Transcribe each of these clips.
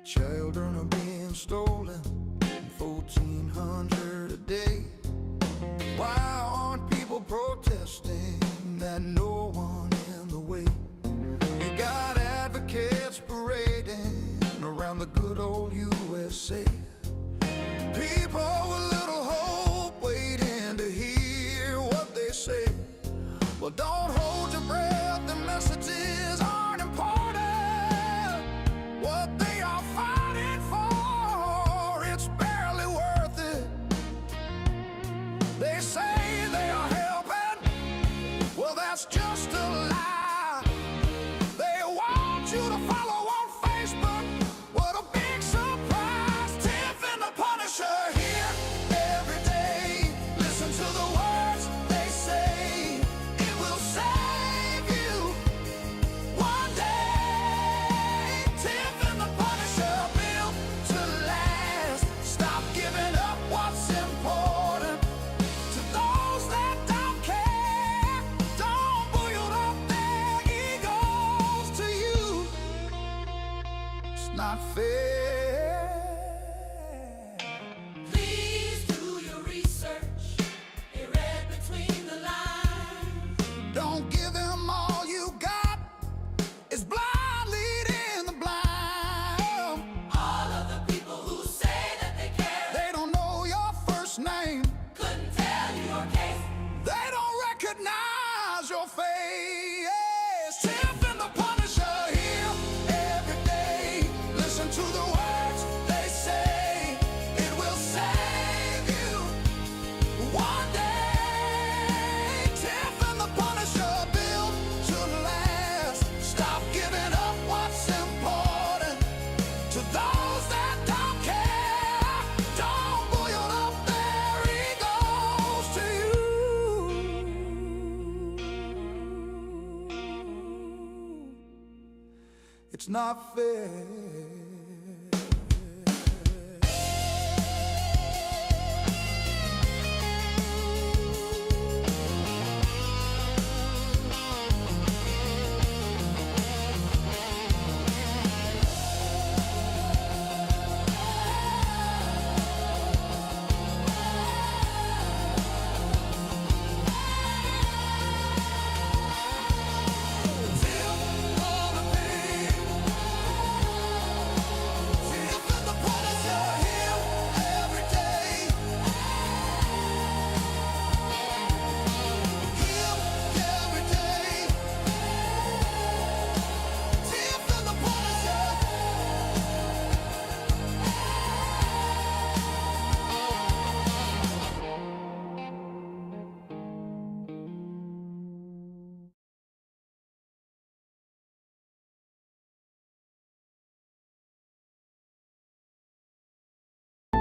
Children are being stolen, 1,400 a day. Why aren't people protesting that no one in the way? You got advocates parading around the good old USA. People with little hope waiting to hear what they say. Well, don't hold your breath, the messages aren't important. What they are fighting for, it's barely worth it. They say they are helping, well, that's just a lie. They want you to follow on Facebook. What a big surprise. Tiff and the Punisher here every day. Listen to the words they say. It will save you one day. Tiff and the Punisher, built to last. Stop giving up what's important to those that don't care. Don't build up their egos to you. It's not fair. Please do your research. Be read between the lines. Don't give them all you got. It's blind leading the blind. All of the people who say that they care They don't know your first name. couldn't tell you your case. They don't recognize your face. Tiff and the Punisher here every day. Listen to the words they say. It will save you one day. Tiff and the Punisher, built to last. Stop giving up what's important to those that don't care. Don't build up their egos to you. It's not fair.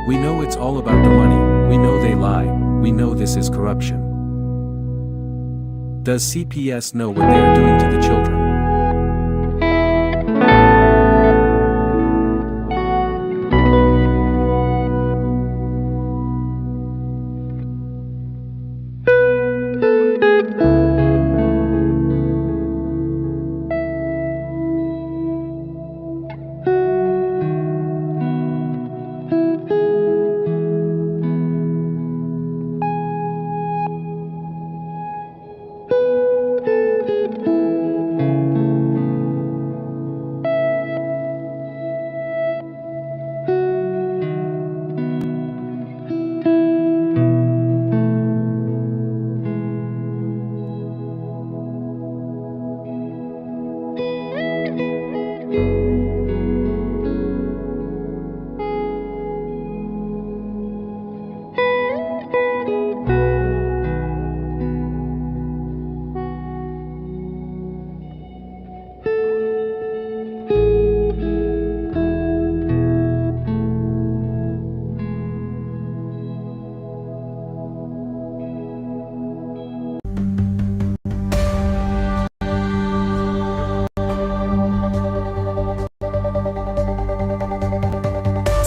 We know it's all about the money, we know they lie, we know this is corruption. Does CPS know what they are doing to the children?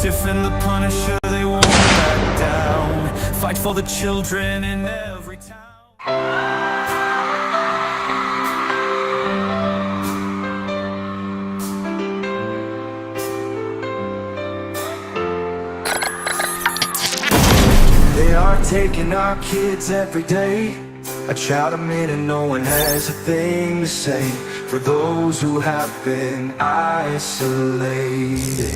Tiff and the Punisher, they won't back down. Fight for the children in every town. They are taking our kids every day. I shout them in and no one has a thing to say for those who have been isolated.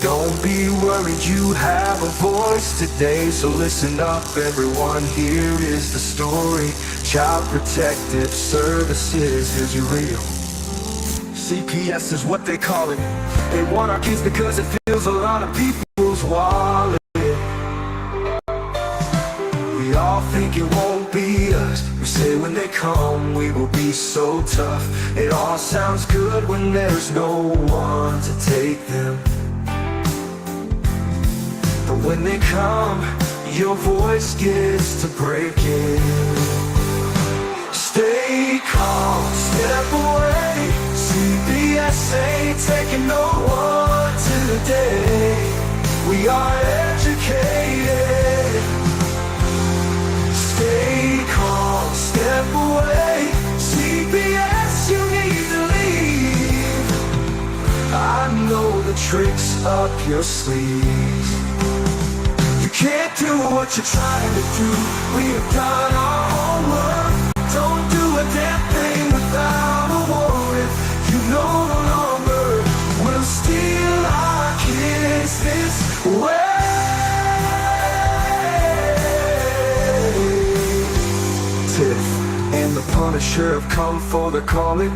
Don't be worried, you have a voice today. So listen up everyone, here is the story. Child Protective Services, here's your real. CPS is what they call it. They want our kids because it fills a lot of people's wallet. We all think it won't be us. We say when they come we will be so tough. It all sounds good when there's no one to take them. But when they come, your voice gets to breaking. Stay calm, step away. CPS ain't taking no one today. We are educated. Stay calm, step away. CPS, you need to leave. I know the tricks up your sleeve. You can't do what you're trying to do. We have done our homework. Don't do a damn thing without a warrant. You no longer will steal our kids this way. Tiff and the Punisher have come for the calling.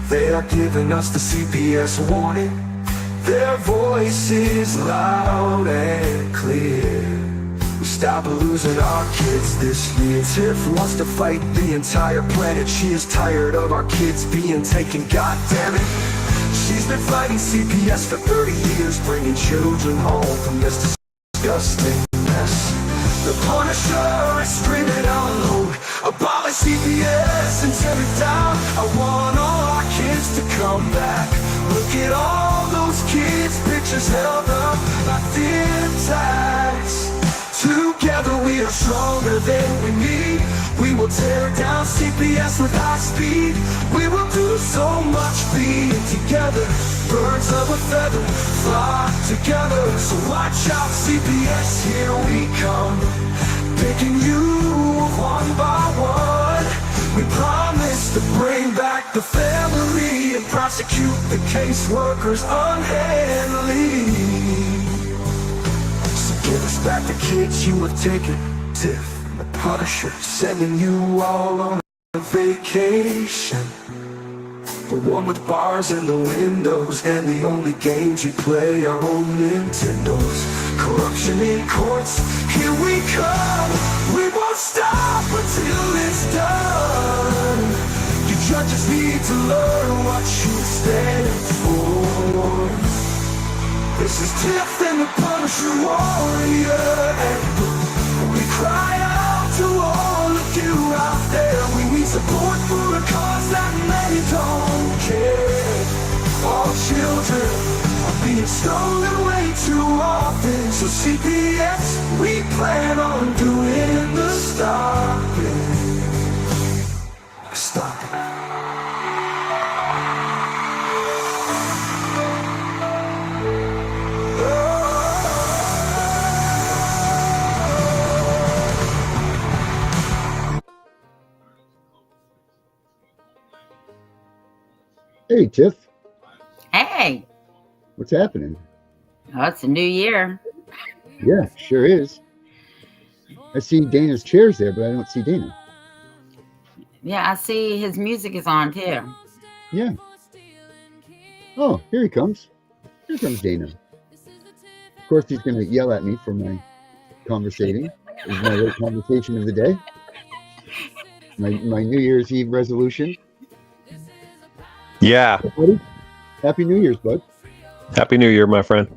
They are giving us the CPS warning. Their voice is loud and clear. We stop losing our kids this year. Tiff wants to fight the entire planet. She is tired of our kids being taken, god damn it. She's been fighting CPS for 30 years, bringing children home from this disgusting mess. The Punisher is screaming out loud, abolish CPS and tear it down. I want all our kids to come back. Look at all those kids' pictures held up like thin tags. Together we are stronger than we need. We will tear down CPS with high speed. We will do so much being together. Birds of a feather flock together. So watch out CPS, here we come. Picking you one by one. We promise to bring back the family and prosecute the caseworkers unhandily. So give us back the kids you have taken. Tiff and the Punisher sending you all on a vacation. The one with bars in the windows and the only games you play are on Nintendos. Corruption in courts, here we come. We won't stop until it's done. You judges need to learn what you stand for. This is Tiff and the Punisher warrior. And we cry out to all of you out there. We need support for a cause that many don't care. All children are being stolen way too often. So CPS, we plan on doing the stopping. Stop it. Hey, Tiff. Hey, What's happening? oh, it's a new year. Yeah, sure is. I see Dana's chairs there, but I don't see Dana. Yeah, I see his music is on too. Yeah. Oh, here he comes. Here comes Dana. Of course, he's going to yell at me for my conversating. This is my late conversation of the day. My New Year's Eve resolution. Yeah. Hey, buddy. Happy New Year's, bud. Happy New Year, my friend.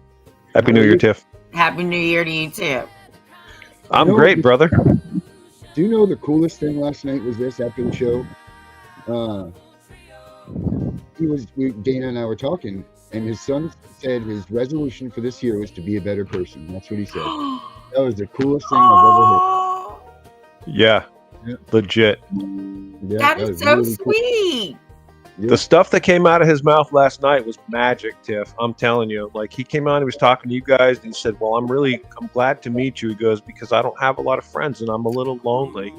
Happy New Year, Tiff. Happy New Year to you too. I'm You know, great, brother. Do you know the coolest thing last night was this after the show? Dana and I were talking, and his son said his resolution for this year was to be a better person. That's what he said. That was the coolest thing I've ever heard. Oh, Yeah. Yeah. Legit. Yeah, that is was so really cool. sweet. The stuff that came out of his mouth last night was magic, Tiff. I'm telling you. Like, he came on, he was talking to you guys, and he said, well, I'm glad to meet you. He goes, because I don't have a lot of friends and I'm a little lonely.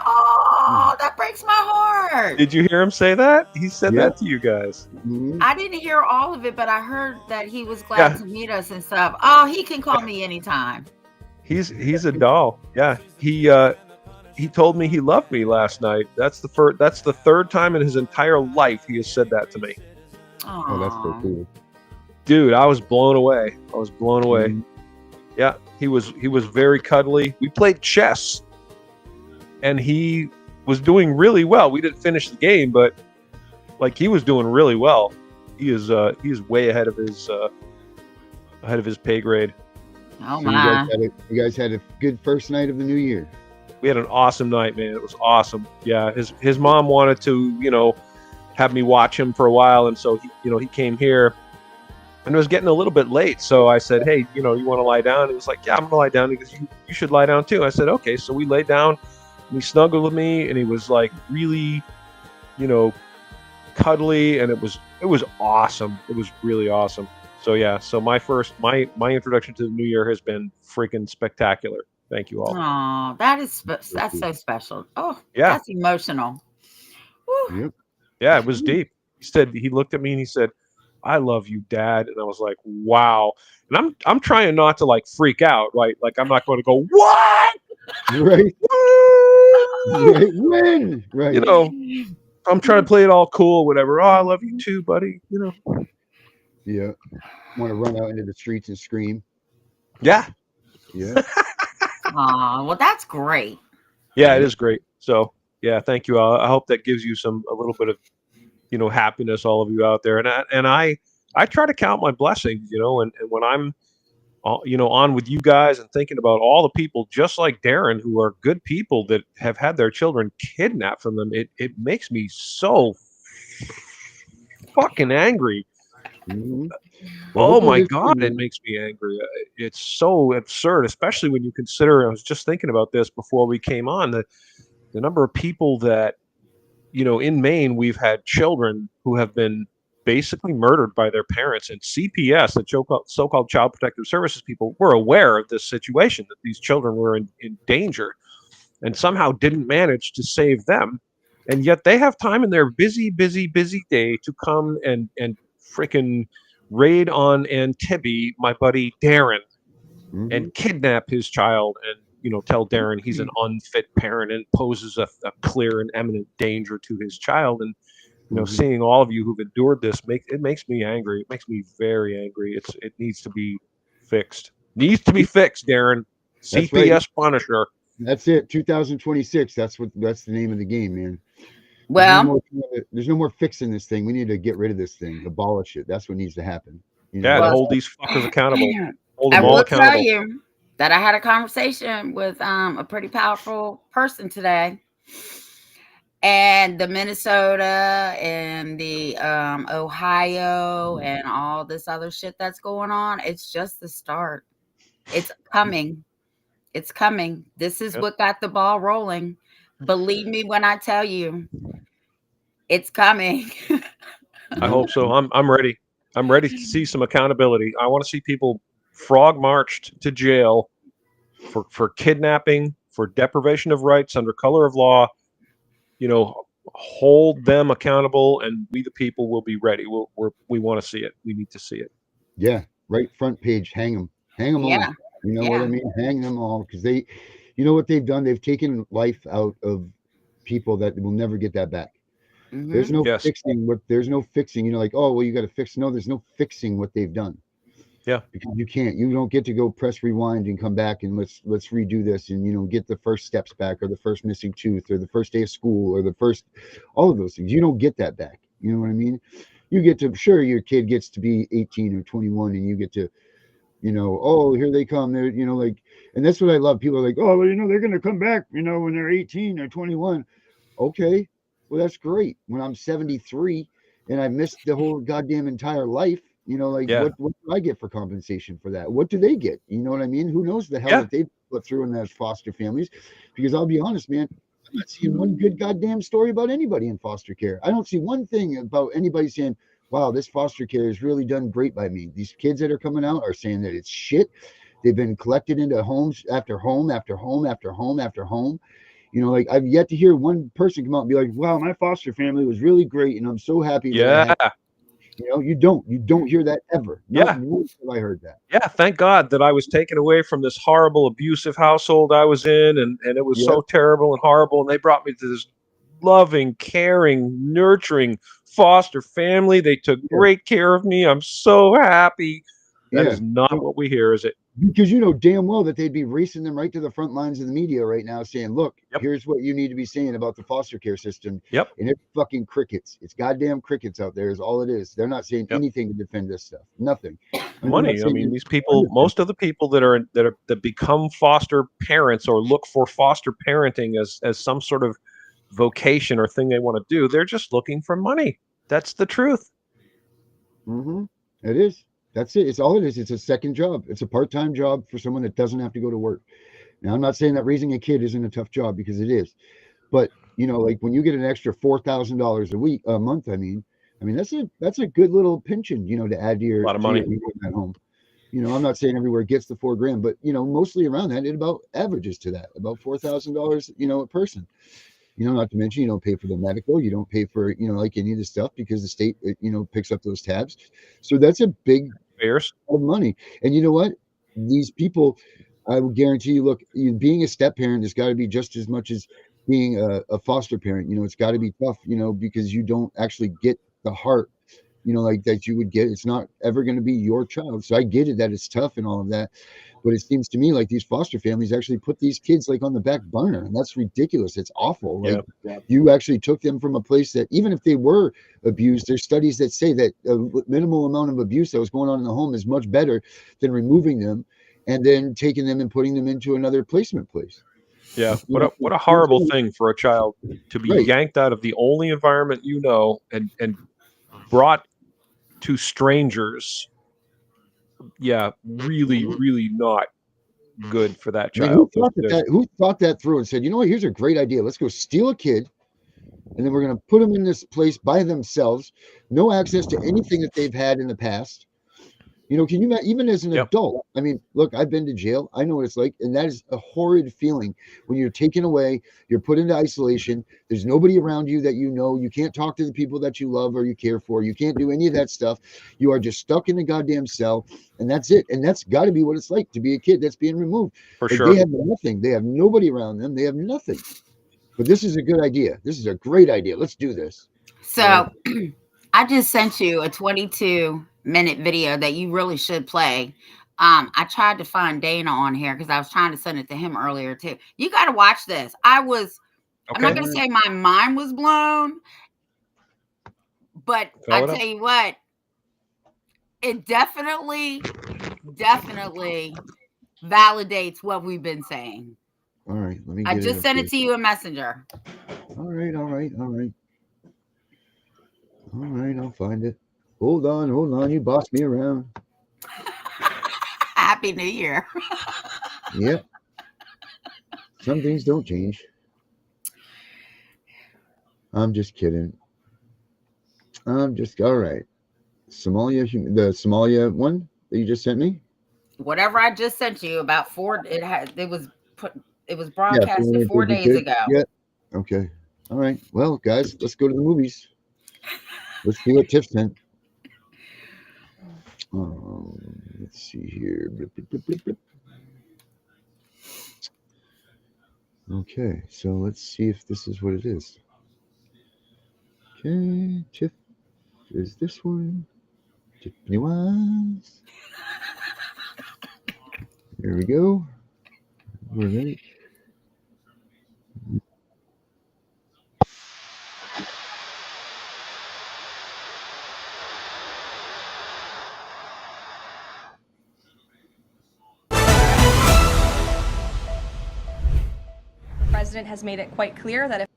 Oh, that breaks my heart. Did you hear him say that? He said that to you guys. Mhm. I didn't hear all of it, but I heard that he was glad to meet us and stuff. Oh, he can call me anytime. He's a doll. Yeah. He told me he loved me last night. That's the third time in his entire life he has said that to me. Oh, that's so cool. Dude, I was blown away. Mhm. Yeah, he was very cuddly. We played chess, and he was doing really well. We didn't finish the game, but like, he was doing really well. He is way ahead of his pay grade. Oh So my! you guys had a good first night of the new year. We had an awesome night, man. It was awesome. Yeah, his mom wanted to, have me watch him for a while, and so he came here, and it was getting a little bit late. So I said, hey, you want to lie down? He was like, yeah, I'm gonna lie down. He goes, you should lie down too. I said, okay. So we laid down, and he snuggled with me, and he was like really, cuddly, and it was awesome. It was really awesome. So yeah, so my introduction to the new year has been freaking spectacular. Thank you all. Oh, that's so special. Oh, Yeah. that's emotional. Whew. Yep. Yeah, it was deep. He looked at me and he said, I love you, Dad. And I was like, wow. And I'm trying not to like freak out, right? Like, I'm not going to go, what? Right. Woo! Right. When? Right. I'm trying to play it all cool, whatever. Oh, I love you too, buddy. Yeah. Want to run out into the streets and scream. Yeah. Yeah. Oh, well, that's great. Yeah, it is great. So yeah, thank you. I hope that gives you a little bit of, happiness, all of you out there. And I try to count my blessings, and when I'm, on with you guys and thinking about all the people just like Darren who are good people that have had their children kidnapped from them, it makes me so fucking angry. Mhm. Oh my hopefully God, this- it makes me angry. It's so absurd, especially when you consider, I was just thinking about this before we came on, the number of people that, in Maine, we've had children who have been basically murdered by their parents, and CPS, the so-called Child Protective Services people, were aware of this situation, that these children were in danger, and somehow didn't manage to save them. And yet they have time in their busy, busy, busy day to come and freaking raid on Antibes, my buddy Darren, Mhm. and kidnap his child, and tell Darren he's an unfit parent and poses a clear and imminent danger to his child. And Mhm. seeing all of you who've endured this makes me angry. It makes me very angry. It needs to be fixed. Needs to be fixed, Darren. That's CPS right. Punisher. That's it. 2026. That's the name of the game, man. Well, There's no more fixing this thing. We need to get rid of this thing, abolish it. That's what needs to happen. Yeah, to Well, hold these fuckers accountable. Hold I them all will tell accountable. you that I had a conversation with a pretty powerful person today. And the Minnesota and the Ohio and all this other shit that's going on, it's just the start. It's coming. It's coming. This is Yep. what got the ball rolling. Believe me when I tell you, it's coming. I hope so. I'm ready. I'm ready to see some accountability. I want to see people frog marched to jail for kidnapping, for deprivation of rights under color of law. Hold them accountable, and we the people will be ready. We want to see it. We need to see it. Yeah, right front page. Hang them Yeah. all. You know what I Yeah. mean? Hang them all, because you know what they've done? They've taken life out of people that will never get that back. There's Mhm. no Yes. fixing there's no fixing. Like, oh well, you got to fix. No, there's no fixing what they've done. Yeah. Because you don't get to go press rewind and come back and let's redo this and get the first steps back, or the first missing tooth, or the first day of school, or the first, all of those things. You don't get that back. You know what I mean? You get to, sure, your kid gets to be 18 or 21 and you get to, oh, here they come. They're, like, and that's what I love. People are like, oh, well, they're going to come back, when they're 18 or 21. Okay. Well, that's great. When I'm 73 and I missed the whole goddamn entire life, Yeah. what do I get for compensation for that? What do they get? You know what I mean? Who knows the hell Yeah. that they put through in those foster families? Because I'll be honest, man, I'm not seeing one good goddamn story about anybody in foster care. I don't see one thing about anybody saying, wow, this foster care has really done great by me. These kids that are coming out are saying that it's shit. They've been collected into homes after home after home after home after home. You know, like I've yet to hear one person come out and be like, wow, my foster family was really great and I'm so happy that I Yeah. had. You know, you don't hear that ever. Not Yeah. once have I heard that. Yeah. Thank God that I was taken away from this horrible, abusive household I was in, and it was Yeah, so terrible and horrible. And they brought me to this loving, caring, nurturing foster family. They took yeah, great care of me. I'm so happy. That yeah. is not what we hear, is it? Because you know damn well that they'd be racing them right to the front lines of the media right now saying, look, Yep. here's what you need to be saying about the foster care system. Yep. And it's fucking crickets. It's goddamn crickets out there is all it is. They're not saying Yep. anything to defend this stuff. Nothing. Money. I mean, these people, most of the people that become foster parents or look for foster parenting as some sort of vocation or thing they want to do, they're just looking for money. That's the truth. Mm-hmm. It is. That's it. It's all it is. It's a second job. It's a part-time job for someone that doesn't have to go to work. Now, I'm not saying that raising a kid isn't a tough job because it is, but you know, like when you get an extra $4,000 a month, I mean, that's a good little pension, you know, to add to A your lot of money. at home. You know, I'm not saying everywhere gets the $4,000, but you know, mostly around that, it about averages to that, about $4,000, you know, a person. You know, not to mention you don't pay for the medical, you don't pay for, you know, like any of the stuff because the state, you know, picks up those tabs. So that's a big Bears. of money. And you know what? These people, I will guarantee you, look, being a step parent has got to be just as much as being a foster parent. You know, it's got to be tough, you know, because you don't actually get the heart, you know, like that you would get. It's not ever going to be your child. So I get it that it's tough and all of that. But it seems to me like these foster families actually put these kids like on the back burner. And that's ridiculous. It's awful. Like you actually took them from a place that even if they were abused, there's studies that say that a minimal amount of abuse that was going on in the home is much better than removing them and then taking them and putting them into another placement place. Yeah. What a horrible thing for a child to be yanked out of the only environment you know and brought to strangers. Yeah, really, really not good for that I mean, child. who thought that through and said, you know what, here's a great idea. Let's go steal a kid and then we're going to put them in this place by themselves, no access to anything that they've had in the past. You know, can you even as an adult? I mean, look, I've been to jail. I know what it's like. And that is a horrid feeling when you're taken away, you're put into isolation. There's nobody around you that you know. You can't talk to the people that you love or you care for. You can't do any of that stuff. You are just stuck in a goddamn cell. And that's it. And that's got to be what it's like to be a kid that's being removed. For like sure. They have nothing. They have nobody around them. They have nothing. But this is a good idea. This is a great idea. Let's do this. So I just sent you a 22-minute video that you really should play. I tried to find Dana on here because I was trying to send it to him earlier too. You got to watch this. I'm not going to say my mind was blown, but I tell you what, it definitely validates what we've been saying. All right, let me. I just sent it to you in Messenger. All right. I'll find it. Hold on. You bossed me around. Happy New Year. Yep. Some things don't change. I'm just kidding. All right. Somalia, the Somalia one that you just sent me. Whatever I just sent you about it was broadcasted 4 days ago. Yeah. Okay. All right. Well, guys, let's go to the movies. Let's see what Tiff sent. Let's see here. Blip, blip, blip, blip. Okay, so let's see if this is what it is. Okay, Tiff is this one. Tiffany Wise. Here we go. All right. The president has made it quite clear that if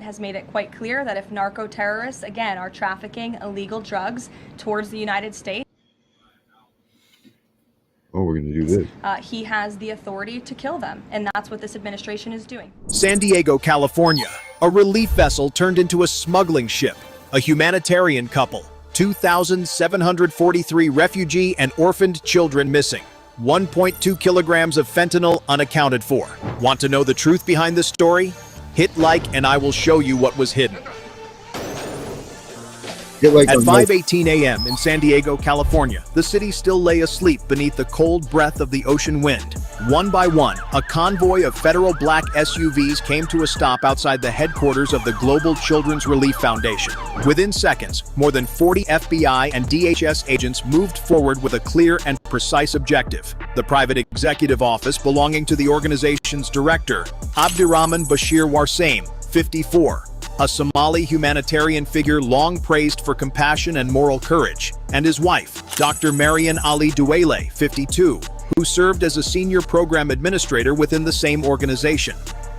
has made it quite clear that if narco-terrorists, again, are trafficking illegal drugs towards the United States, Oh, we're going to do this. he has the authority to kill them, and that's what this administration is doing. San Diego, California. A relief vessel turned into a smuggling ship. A humanitarian couple. 2,743 refugee and orphaned children missing. 1.2 kilograms of fentanyl unaccounted for. Want to know the truth behind this story? Hit like and I will show you what was hidden. Get like At on 5:18 a.m. in San Diego, California, the city still lay asleep beneath the cold breath of the ocean wind. One by one, a convoy of federal black SUVs came to a stop outside the headquarters of the Global Children's Relief Foundation. Within seconds, more than 40 FBI and DHS agents moved forward with a clear and precise objective. The private executive office belonging to the organization's director, Abdirahman Bashir Warsaim, 54. A Somali humanitarian figure long praised for compassion and moral courage, and his wife, Dr. Marian Ali Duele, 52, who served as a senior program administrator within the same organization.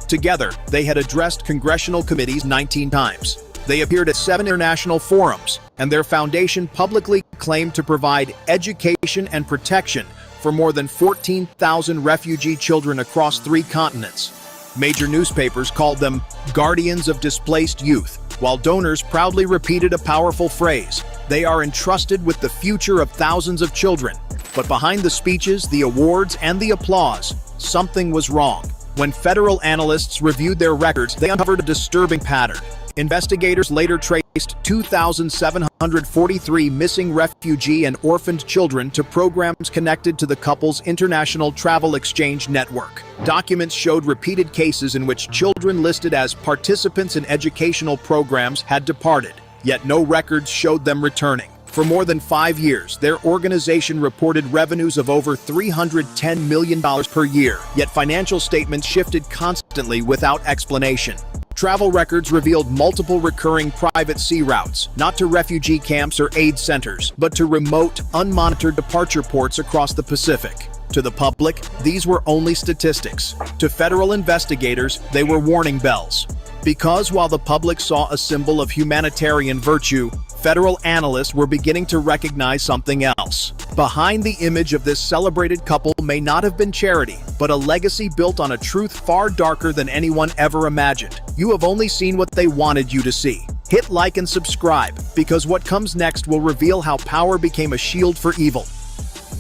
Together, they had addressed congressional committees 19 times. They appeared at 7 international forums, and their foundation publicly claimed to provide education and protection for more than 14,000 refugee children across 3 continents. Major newspapers called them guardians of displaced youth, while donors proudly repeated a powerful phrase: they are entrusted with the future of thousands of children. But behind the speeches, the awards, and the applause, something was wrong. When federal analysts reviewed their records, they uncovered a disturbing pattern. Investigators later traced 2,743 missing refugee and orphaned children to programs connected to the couple's international travel exchange network. Documents showed repeated cases in which children listed as participants in educational programs had departed, yet no records showed them returning. For more than 5 years, their organization reported revenues of over $310 million per year, yet financial statements shifted constantly without explanation. Travel records revealed multiple recurring private sea routes, not to refugee camps or aid centers, but to remote, unmonitored departure ports across the Pacific. To the public, these were only statistics. To federal investigators, they were warning bells. Because while the public saw a symbol of humanitarian virtue, federal analysts were beginning to recognize something else. Behind the image of this celebrated couple may not have been charity, but a legacy built on a truth far darker than anyone ever imagined. You have only seen what they wanted you to see. Hit like and subscribe, because what comes next will reveal how power became a shield for evil.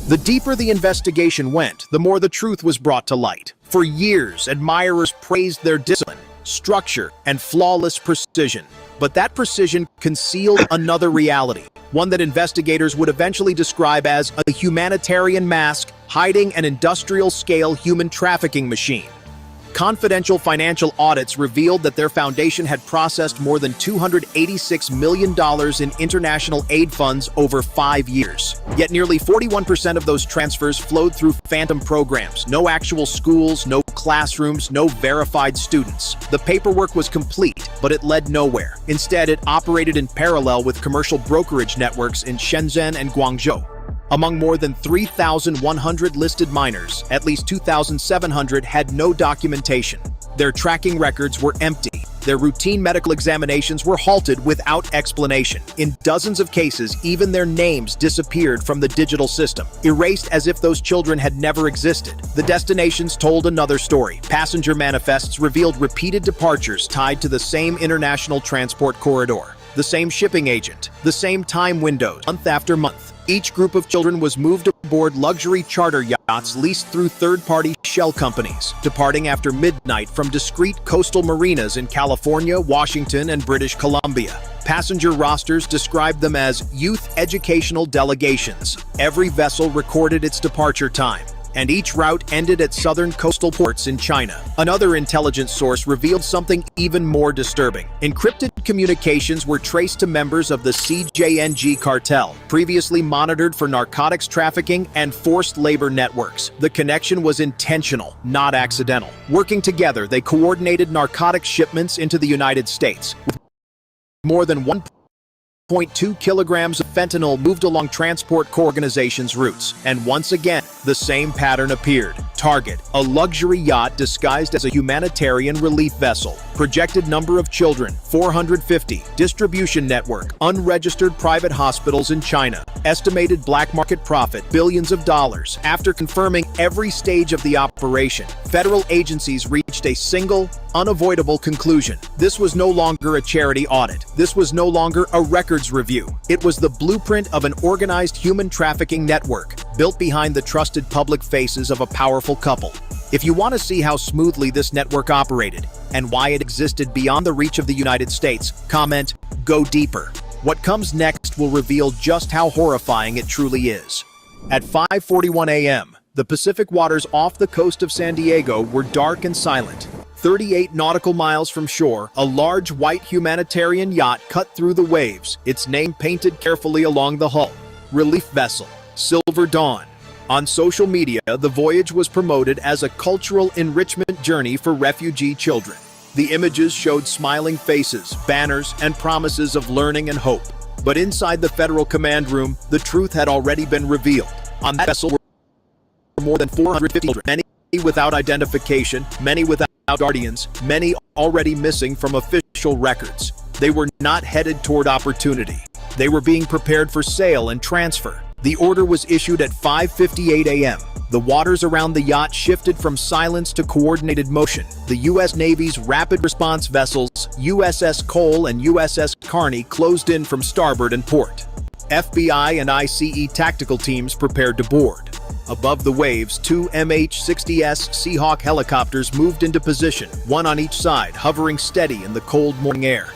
The deeper the investigation went, the more the truth was brought to light. For years, admirers praised their discipline, structure, and flawless precision. But that precision concealed another reality, one that investigators would eventually describe as a humanitarian mask hiding an industrial-scale human trafficking machine. Confidential financial audits revealed that their foundation had processed more than $286 million in international aid funds over 5 years. Yet nearly 41% of those transfers flowed through phantom programs. No actual schools, no classrooms, no verified students. The paperwork was complete, but it led nowhere. Instead, it operated in parallel with commercial brokerage networks in Shenzhen and Guangzhou. Among more than 3,100 listed minors, at least 2,700 had no documentation. Their tracking records were empty. Their routine medical examinations were halted without explanation. In dozens of cases, even their names disappeared from the digital system, erased as if those children had never existed. The destinations told another story. Passenger manifests revealed repeated departures tied to the same international transport corridor, the same shipping agent, the same time windows, month after month. Each group of children was moved aboard luxury charter yachts leased through third-party shell companies, departing after midnight from discreet coastal marinas in California, Washington, and British Columbia. Passenger rosters described them as youth educational delegations. Every vessel recorded its departure time, and each route ended at southern coastal ports in China. Another intelligence source revealed something even more disturbing. Encrypted communications were traced to members of the CJNG cartel, previously monitored for narcotics trafficking and forced labor networks. The connection was intentional, not accidental. Working together, they coordinated narcotics shipments into the United States. More than 1.2 kilograms of fentanyl moved along transport organizations' routes, and once again, the same pattern appeared. Target, a luxury yacht disguised as a humanitarian relief vessel. Projected number of children, 450. Distribution network, unregistered private hospitals in China. Estimated black market profit, billions of dollars. After confirming every stage of the operation, federal agencies reached a single, unavoidable conclusion. This was no longer a charity audit. This was no longer a records review. It was the blueprint of an organized human trafficking network, built behind the trusted public faces of a powerful couple. If you want to see how smoothly this network operated, and why it existed beyond the reach of the United States, comment, "Go deeper." What comes next will reveal just how horrifying it truly is. At 5:41 a.m., the Pacific waters off the coast of San Diego were dark and silent. 38 nautical miles from shore, a large white humanitarian yacht cut through the waves, its name painted carefully along the hull. Relief vessel, Silver Dawn. On social media, the voyage was promoted as a cultural enrichment journey for refugee children. The images showed smiling faces, banners, and promises of learning and hope. But inside the federal command room, the truth had already been revealed. On that vessel were more than 450 children, many without identification, many without guardians, many already missing from official records. They were not headed toward opportunity. They were being prepared for sale and transfer. The order was issued at 5:58 a.m. The waters around the yacht shifted from silence to coordinated motion. The U.S. Navy's rapid response vessels, USS Cole and USS Carney, closed in from starboard and port. FBI and ICE tactical teams prepared to board. Above the waves, two MH-60S Seahawk helicopters moved into position, one on each side, hovering steady in the cold morning air.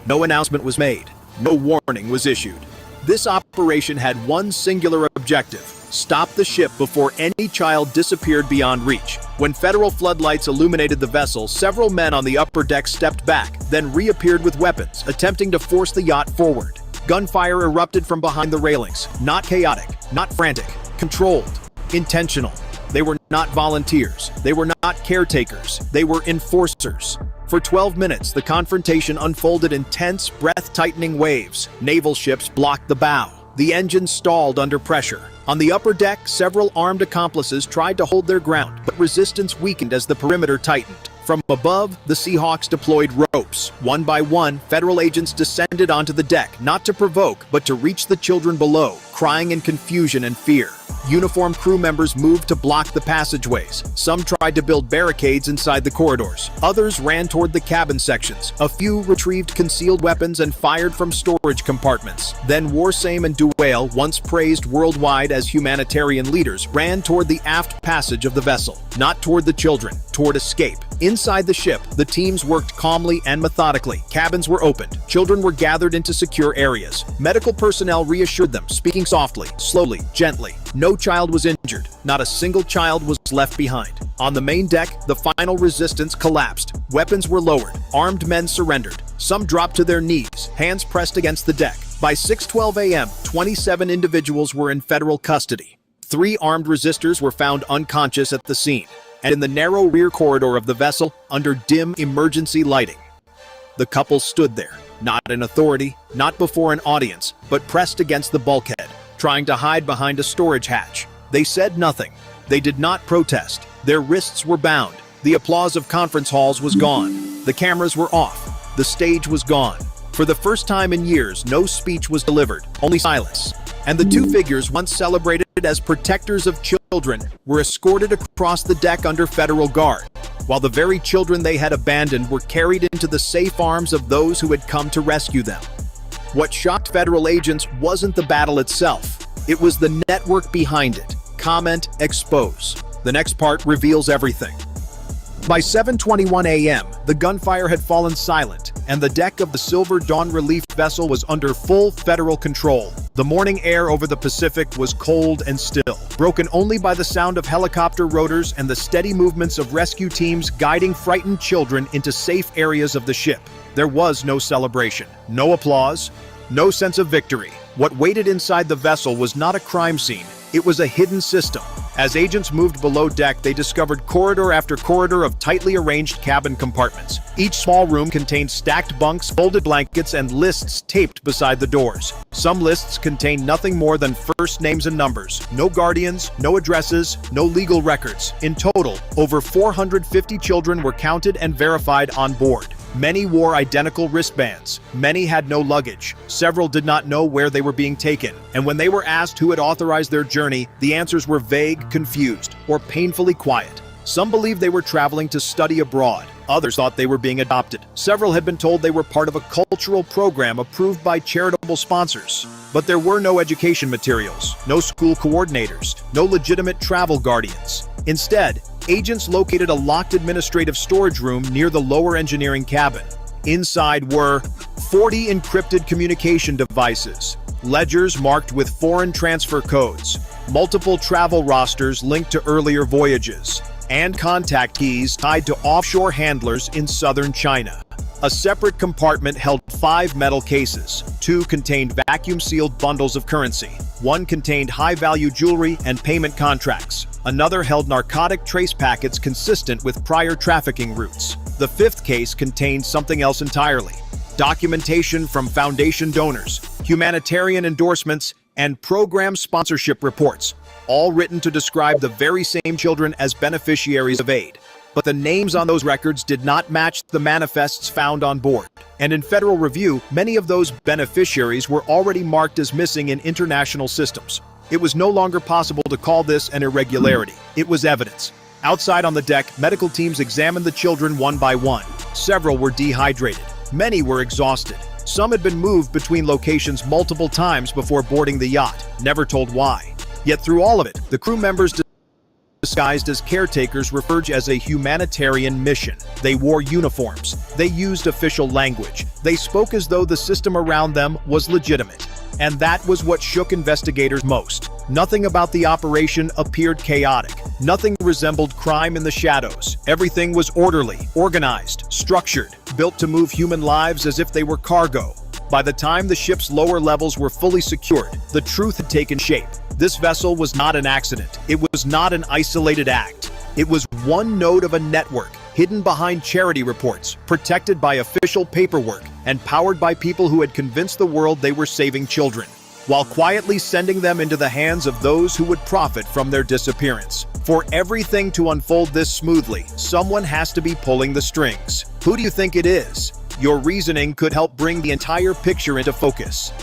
No announcement was made. No warning was issued. This operation had one singular objective: stop the ship before any child disappeared beyond reach. When federal floodlights illuminated the vessel, several men on the upper deck stepped back, then reappeared with weapons, attempting to force the yacht forward. Gunfire erupted from behind the railings. Not chaotic, not frantic, controlled, intentional. They were not volunteers. They were not caretakers. They were enforcers. For 12 minutes, the confrontation unfolded in tense, breath-tightening waves. Naval ships blocked the bow. The engines stalled under pressure. On the upper deck, several armed accomplices tried to hold their ground, but resistance weakened as the perimeter tightened. From above, the Seahawks deployed ropes. One by one, federal agents descended onto the deck, not to provoke, but to reach the children below, crying in confusion and fear. Uniformed crew members moved to block the passageways. Some tried to build barricades inside the corridors. Others ran toward the cabin sections. A few retrieved concealed weapons and fired from storage compartments. Then Warsame and Duale, once praised worldwide as humanitarian leaders, ran toward the aft passage of the vessel. Not toward the children, toward escape. Inside the ship, the teams worked calmly and methodically. Cabins were opened. Children were gathered into secure areas. Medical personnel reassured them, speaking softly, slowly, gently. No child was injured. Not a single child was left behind. On the main deck, the final resistance collapsed. Weapons were lowered. Armed men surrendered. Some dropped to their knees, hands pressed against the deck. By 6:12 a.m., 27 individuals were in federal custody. 3 armed resistors were found unconscious at the scene, and in the narrow rear corridor of the vessel, under dim emergency lighting. The couple stood there, not in authority, not before an audience, but pressed against the bulkhead, trying to hide behind a storage hatch. They said nothing. They did not protest. Their wrists were bound. The applause of conference halls was gone. The cameras were off. The stage was gone. For the first time in years, no speech was delivered, only silence. And the two figures, once celebrated as protectors of children, were escorted across the deck under federal guard, while the very children they had abandoned were carried into the safe arms of those who had come to rescue them. What shocked federal agents wasn't the battle itself. It was the network behind it. Comment, expose. The next part reveals everything. By 7:21 a.m., the gunfire had fallen silent, and the deck of the Silver Dawn relief vessel was under full federal control. The morning air over the Pacific was cold and still, broken only by the sound of helicopter rotors and the steady movements of rescue teams guiding frightened children into safe areas of the ship. There was no celebration, no applause, no sense of victory. What waited inside the vessel was not a crime scene. It was a hidden system, As agents moved below deck, they discovered corridor after corridor of tightly arranged cabin compartments. Each small room contained stacked bunks, folded blankets, and lists taped beside the doors. Some lists contained nothing more than first names and numbers. No guardians, no addresses, no legal records. In total, over 450 children were counted and verified on board. Many wore identical wristbands. Many had no luggage. Several did not know where they were being taken. And when they were asked who had authorized their journey, the answers were vague, confused, or painfully quiet. Some believed they were traveling to study abroad. Others thought they were being adopted. Several had been told they were part of a cultural program approved by charitable sponsors. But there were no education materials, no school coordinators, no legitimate travel guardians. Instead, agents located a locked administrative storage room near the lower engineering cabin. Inside were 40 encrypted communication devices, ledgers marked with foreign transfer codes, multiple travel rosters linked to earlier voyages, and contact keys tied to offshore handlers in southern China. A separate compartment held 5 metal cases. 2 contained vacuum-sealed bundles of currency. 1 contained high-value jewelry and payment contracts. Another held narcotic trace packets consistent with prior trafficking routes. The 5th case contained something else entirely: documentation from foundation donors, humanitarian endorsements, and program sponsorship reports, all written to describe the very same children as beneficiaries of aid. But the names on those records did not match the manifests found on board. And in federal review, many of those beneficiaries were already marked as missing in international systems. It was no longer possible to call this an irregularity. It was evidence. Outside on the deck, medical teams examined the children one by one. Several were dehydrated. Many were exhausted. Some had been moved between locations multiple times before boarding the yacht, never told why. Yet through all of it, the crew members disguised as caretakers referred to as a humanitarian mission. They wore uniforms. They used official language. They spoke as though the system around them was legitimate. And that was what shook investigators most. Nothing about the operation appeared chaotic. Nothing resembled crime in the shadows. Everything was orderly, organized, structured, built to move human lives as if they were cargo. By the time the ship's lower levels were fully secured, the truth had taken shape. This vessel was not an accident. It was not an isolated act. It was one node of a network, hidden behind charity reports, protected by official paperwork, and powered by people who had convinced the world they were saving children, while quietly sending them into the hands of those who would profit from their disappearance. For everything to unfold this smoothly, someone has to be pulling the strings. Who do you think it is? Your reasoning could help bring the entire picture into focus.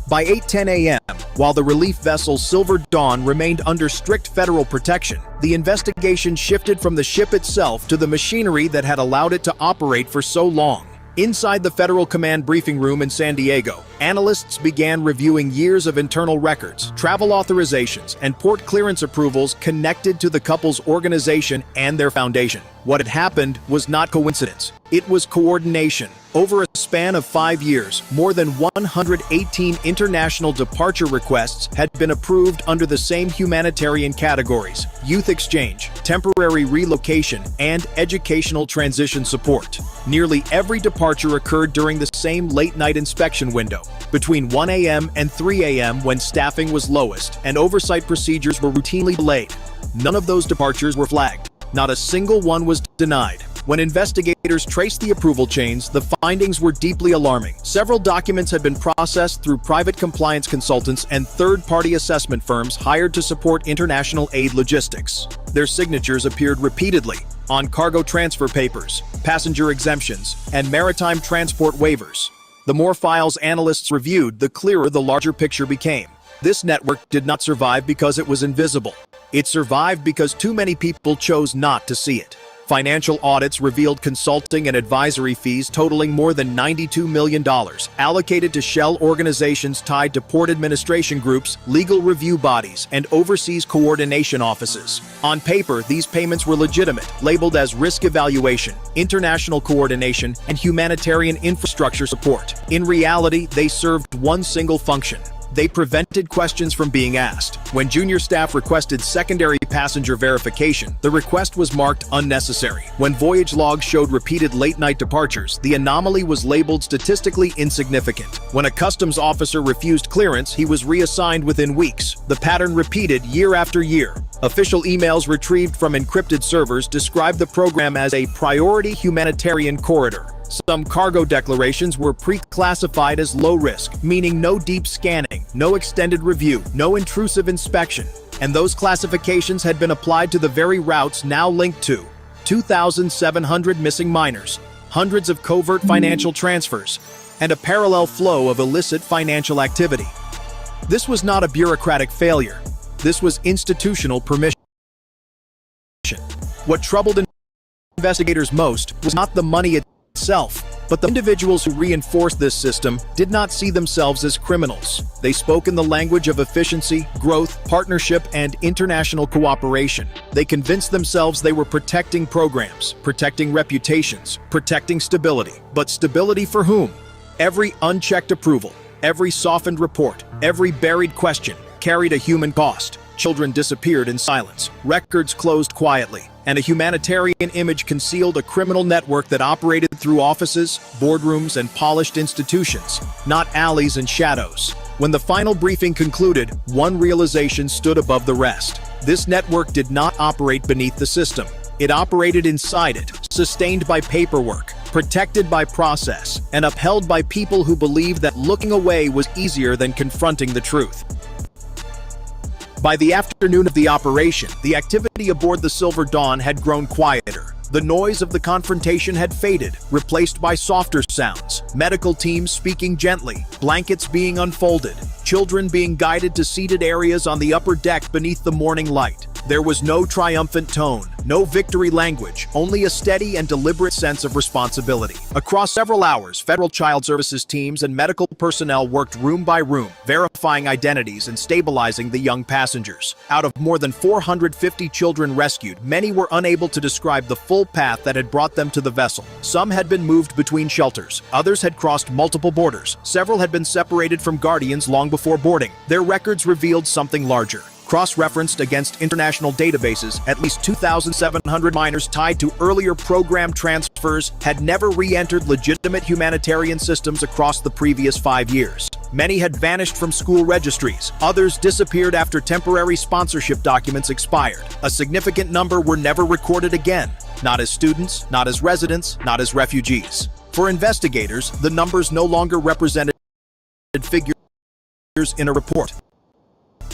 By 8:10 a.m., while the relief vessel Silver Dawn remained under strict federal protection, the investigation shifted from the ship itself to the machinery that had allowed it to operate for so long. Inside the Federal Command briefing room in San Diego, analysts began reviewing years of internal records, travel authorizations, and port clearance approvals connected to the couple's organization and their foundation. What had happened was not coincidence. It was coordination. Over a span of 5 years, more than 118 international departure requests had been approved under the same humanitarian categories: youth exchange, temporary relocation, and educational transition support. Nearly every departure occurred during the same late-night inspection window, between 1 a.m. and 3 a.m. when staffing was lowest and oversight procedures were routinely delayed. None of those departures were flagged. Not a single one was denied. When investigators traced the approval chains, the findings were deeply alarming. Several documents had been processed through private compliance consultants and third-party assessment firms hired to support international aid logistics. Their signatures appeared repeatedly on cargo transfer papers, passenger exemptions, and maritime transport waivers. The more files analysts reviewed, the clearer the larger picture became. This network did not survive because it was invisible. It survived because too many people chose not to see it. Financial audits revealed consulting and advisory fees totaling more than $92 million, allocated to shell organizations tied to port administration groups, legal review bodies, and overseas coordination offices. On paper, these payments were legitimate, labeled as risk evaluation, international coordination, and humanitarian infrastructure support. In reality, they served one single function: They prevented questions from being asked. When junior staff requested secondary passenger verification, the request was marked unnecessary. When voyage logs showed repeated late-night departures, the anomaly was labeled statistically insignificant. When a customs officer refused clearance, he was reassigned within weeks. The pattern repeated year after year. Official emails retrieved from encrypted servers described the program as a priority humanitarian corridor. Some cargo declarations were pre-classified as low risk, meaning no deep scanning, no extended review, no intrusive inspection. And those classifications had been applied to the very routes now linked to 2,700 missing minors, hundreds of covert financial transfers, and a parallel flow of illicit financial activity. This was not a bureaucratic failure. This was institutional permission. What troubled investigators most was not the money itself, but the individuals who reinforced this system did not see themselves as criminals. They spoke in the language of efficiency, growth, partnership, and international cooperation. They convinced themselves they were protecting programs, protecting reputations, protecting stability. But stability for whom? Every unchecked approval, every softened report, every buried question carried a human cost. Children disappeared in silence, records closed quietly, and a humanitarian image concealed a criminal network that operated through offices, boardrooms, and polished institutions, not alleys and shadows. When the final briefing concluded, one realization stood above the rest. This network did not operate beneath the system. It operated inside it, sustained by paperwork, protected by process, and upheld by people who believed that looking away was easier than confronting the truth. By the afternoon of the operation, the activity aboard the Silver Dawn had grown quieter. The noise of the confrontation had faded, replaced by softer sounds. Medical teams speaking gently, blankets being unfolded, children being guided to seated areas on the upper deck beneath the morning light. There was no triumphant tone, no victory language, only a steady and deliberate sense of responsibility. Across several hours, Federal Child Services teams and medical personnel worked room by room, verifying identities and stabilizing the young passengers. Out of more than 450 children rescued, many were unable to describe the full path that had brought them to the vessel. Some had been moved between shelters, others had crossed multiple borders, several had been separated from guardians long before boarding. Their records revealed something larger. Cross-referenced against international databases, at least 2,700 minors tied to earlier program transfers had never re-entered legitimate humanitarian systems across the previous 5 years. Many had vanished from school registries. Others disappeared after temporary sponsorship documents expired. A significant number were never recorded again, not as students, not as residents, not as refugees. For investigators, the numbers no longer represented figures in a report.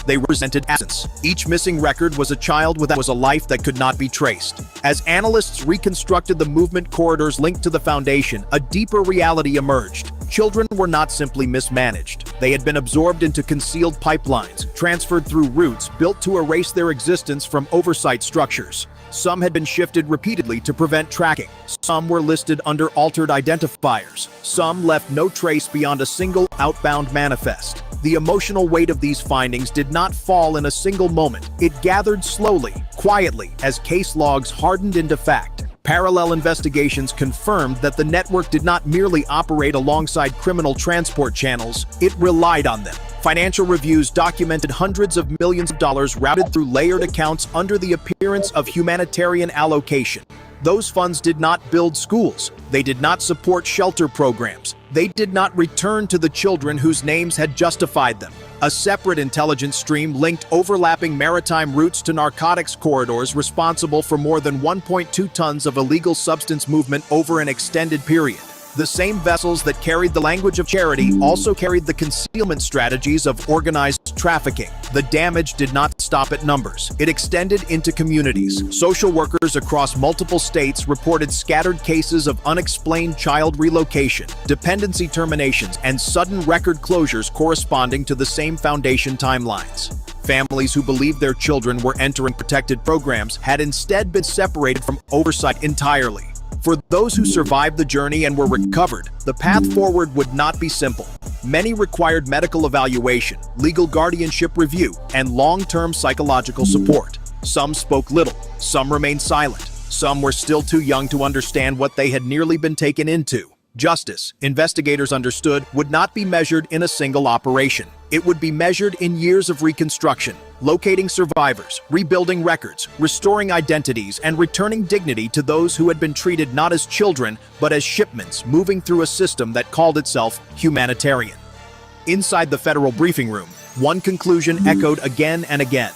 They represented absence. Each missing record was a child with a life that could not be traced. As analysts reconstructed the movement corridors linked to the Foundation, a deeper reality emerged. Children were not simply mismanaged. They had been absorbed into concealed pipelines, transferred through routes built to erase their existence from oversight structures. Some had been shifted repeatedly to prevent tracking. Some were listed under altered identifiers. Some left no trace beyond a single outbound manifest. The emotional weight of these findings did not fall in a single moment. It gathered slowly, quietly, as case logs hardened into fact. Parallel investigations confirmed that the network did not merely operate alongside criminal transport channels, it relied on them. Financial reviews documented hundreds of millions of dollars routed through layered accounts under the appearance of humanitarian allocation. Those funds did not build schools. They did not support shelter programs. They did not return to the children whose names had justified them. A separate intelligence stream linked overlapping maritime routes to narcotics corridors responsible for more than 1.2 tons of illegal substance movement over an extended period. The same vessels that carried the language of charity also carried the concealment strategies of organized trafficking. The damage did not stop at numbers. It extended into communities. Social workers across multiple states reported scattered cases of unexplained child relocation, dependency terminations, and sudden record closures corresponding to the same Foundation timelines. Families who believed their children were entering protected programs had instead been separated from oversight entirely. For those who survived the journey and were recovered, the path forward would not be simple. Many required medical evaluation, legal guardianship review, and long-term psychological support. Some spoke little, some remained silent, some were still too young to understand what they had nearly been taken into. Justice, investigators understood, would not be measured in a single operation. It would be measured in years of reconstruction, locating survivors, rebuilding records, restoring identities, and returning dignity to those who had been treated not as children, but as shipments moving through a system that called itself humanitarian. Inside the federal briefing room, one conclusion echoed again and again.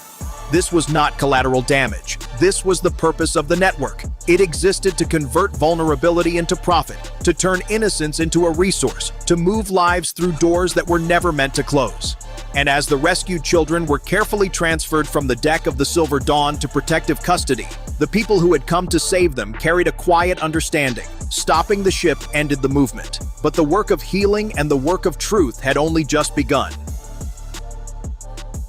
This was not collateral damage. This was the purpose of the network. It existed to convert vulnerability into profit, to turn innocence into a resource, to move lives through doors that were never meant to close. And as the rescued children were carefully transferred from the deck of the Silver Dawn to protective custody, the people who had come to save them carried a quiet understanding. Stopping the ship ended the movement, but the work of healing and the work of truth had only just begun.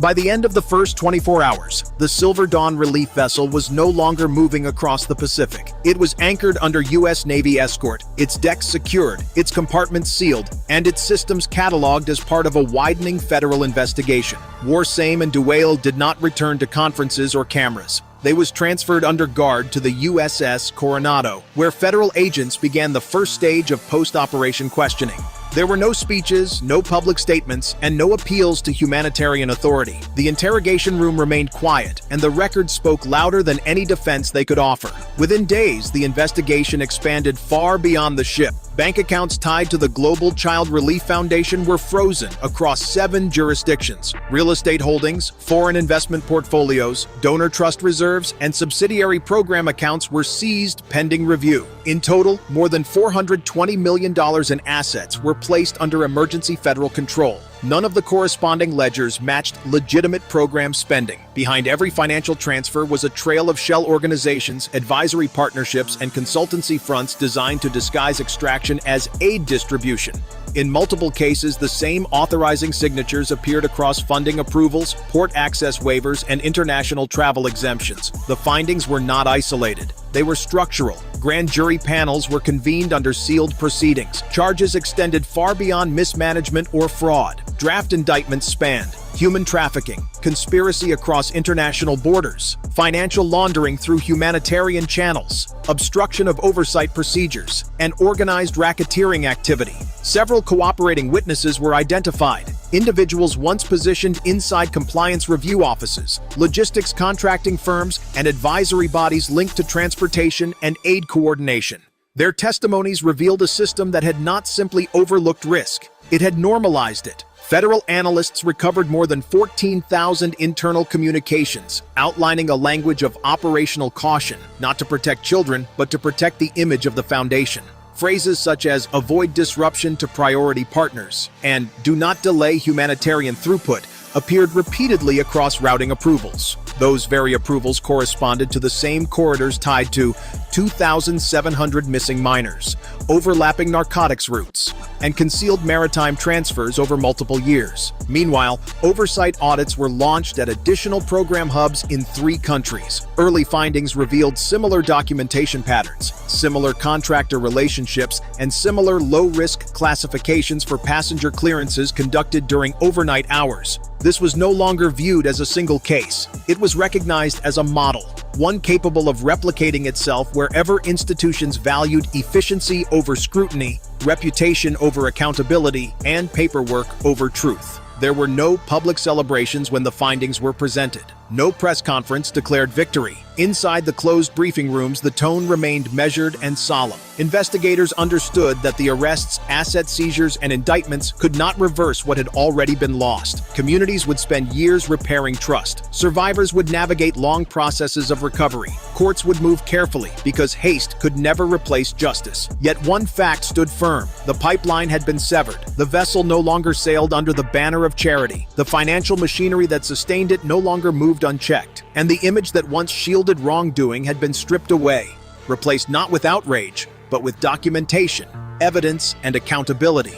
By the end of the first 24 hours, the Silver Dawn relief vessel was no longer moving across the Pacific. It was anchored under U.S. Navy escort, its decks secured, its compartments sealed, and its systems cataloged as part of a widening federal investigation. Warsame and Duale did not return to conferences or cameras. They was transferred under guard to the USS Coronado, where federal agents began the first stage of post-operation questioning. There were no speeches, no public statements, and no appeals to humanitarian authority. The interrogation room remained quiet, and the records spoke louder than any defense they could offer. Within days, the investigation expanded far beyond the ship. Bank accounts tied to the Global Child Relief Foundation were frozen across 7 jurisdictions. Real estate holdings, foreign investment portfolios, donor trust reserves, and subsidiary program accounts were seized pending review. In total, more than $420 million in assets were placed under emergency federal control. None of the corresponding ledgers matched legitimate program spending. Behind every financial transfer was a trail of shell organizations, advisory partnerships, and consultancy fronts designed to disguise extraction as aid distribution. In multiple cases, the same authorizing signatures appeared across funding approvals, port access waivers, and international travel exemptions. The findings were not isolated. They were structural. Grand jury panels were convened under sealed proceedings. Charges extended far beyond mismanagement or fraud. Draft indictments spanned human trafficking, conspiracy across international borders, financial laundering through humanitarian channels, obstruction of oversight procedures, and organized racketeering activity. Several cooperating witnesses were identified. Individuals once positioned inside compliance review offices, logistics contracting firms, and advisory bodies linked to transportation and aid coordination. Their testimonies revealed a system that had not simply overlooked risk, it had normalized it. Federal analysts recovered more than 14,000 internal communications, outlining a language of operational caution, not to protect children, but to protect the image of the foundation. Phrases such as "avoid disruption to priority partners" and "do not delay humanitarian throughput" appeared repeatedly across routing approvals. Those very approvals corresponded to the same corridors tied to 2,700 missing minors, overlapping narcotics routes, and concealed maritime transfers over multiple years. Meanwhile, oversight audits were launched at additional program hubs in 3 countries. Early findings revealed similar documentation patterns, similar contractor relationships, and similar low-risk classifications for passenger clearances conducted during overnight hours. This was no longer viewed as a single case. It was recognized as a model, one capable of replicating itself wherever institutions valued efficiency over scrutiny, reputation over accountability, and paperwork over truth. There were no public celebrations when the findings were presented. No press conference declared victory. Inside the closed briefing rooms, the tone remained measured and solemn. Investigators understood that the arrests, asset seizures, and indictments could not reverse what had already been lost. Communities would spend years repairing trust. Survivors would navigate long processes of recovery. Courts would move carefully because haste could never replace justice. Yet one fact stood firm. The pipeline had been severed. The vessel no longer sailed under the banner of charity. The financial machinery that sustained it no longer moved unchecked. And the image that once shielded wrongdoing had been stripped away, replaced not with outrage, but with documentation, evidence, and accountability.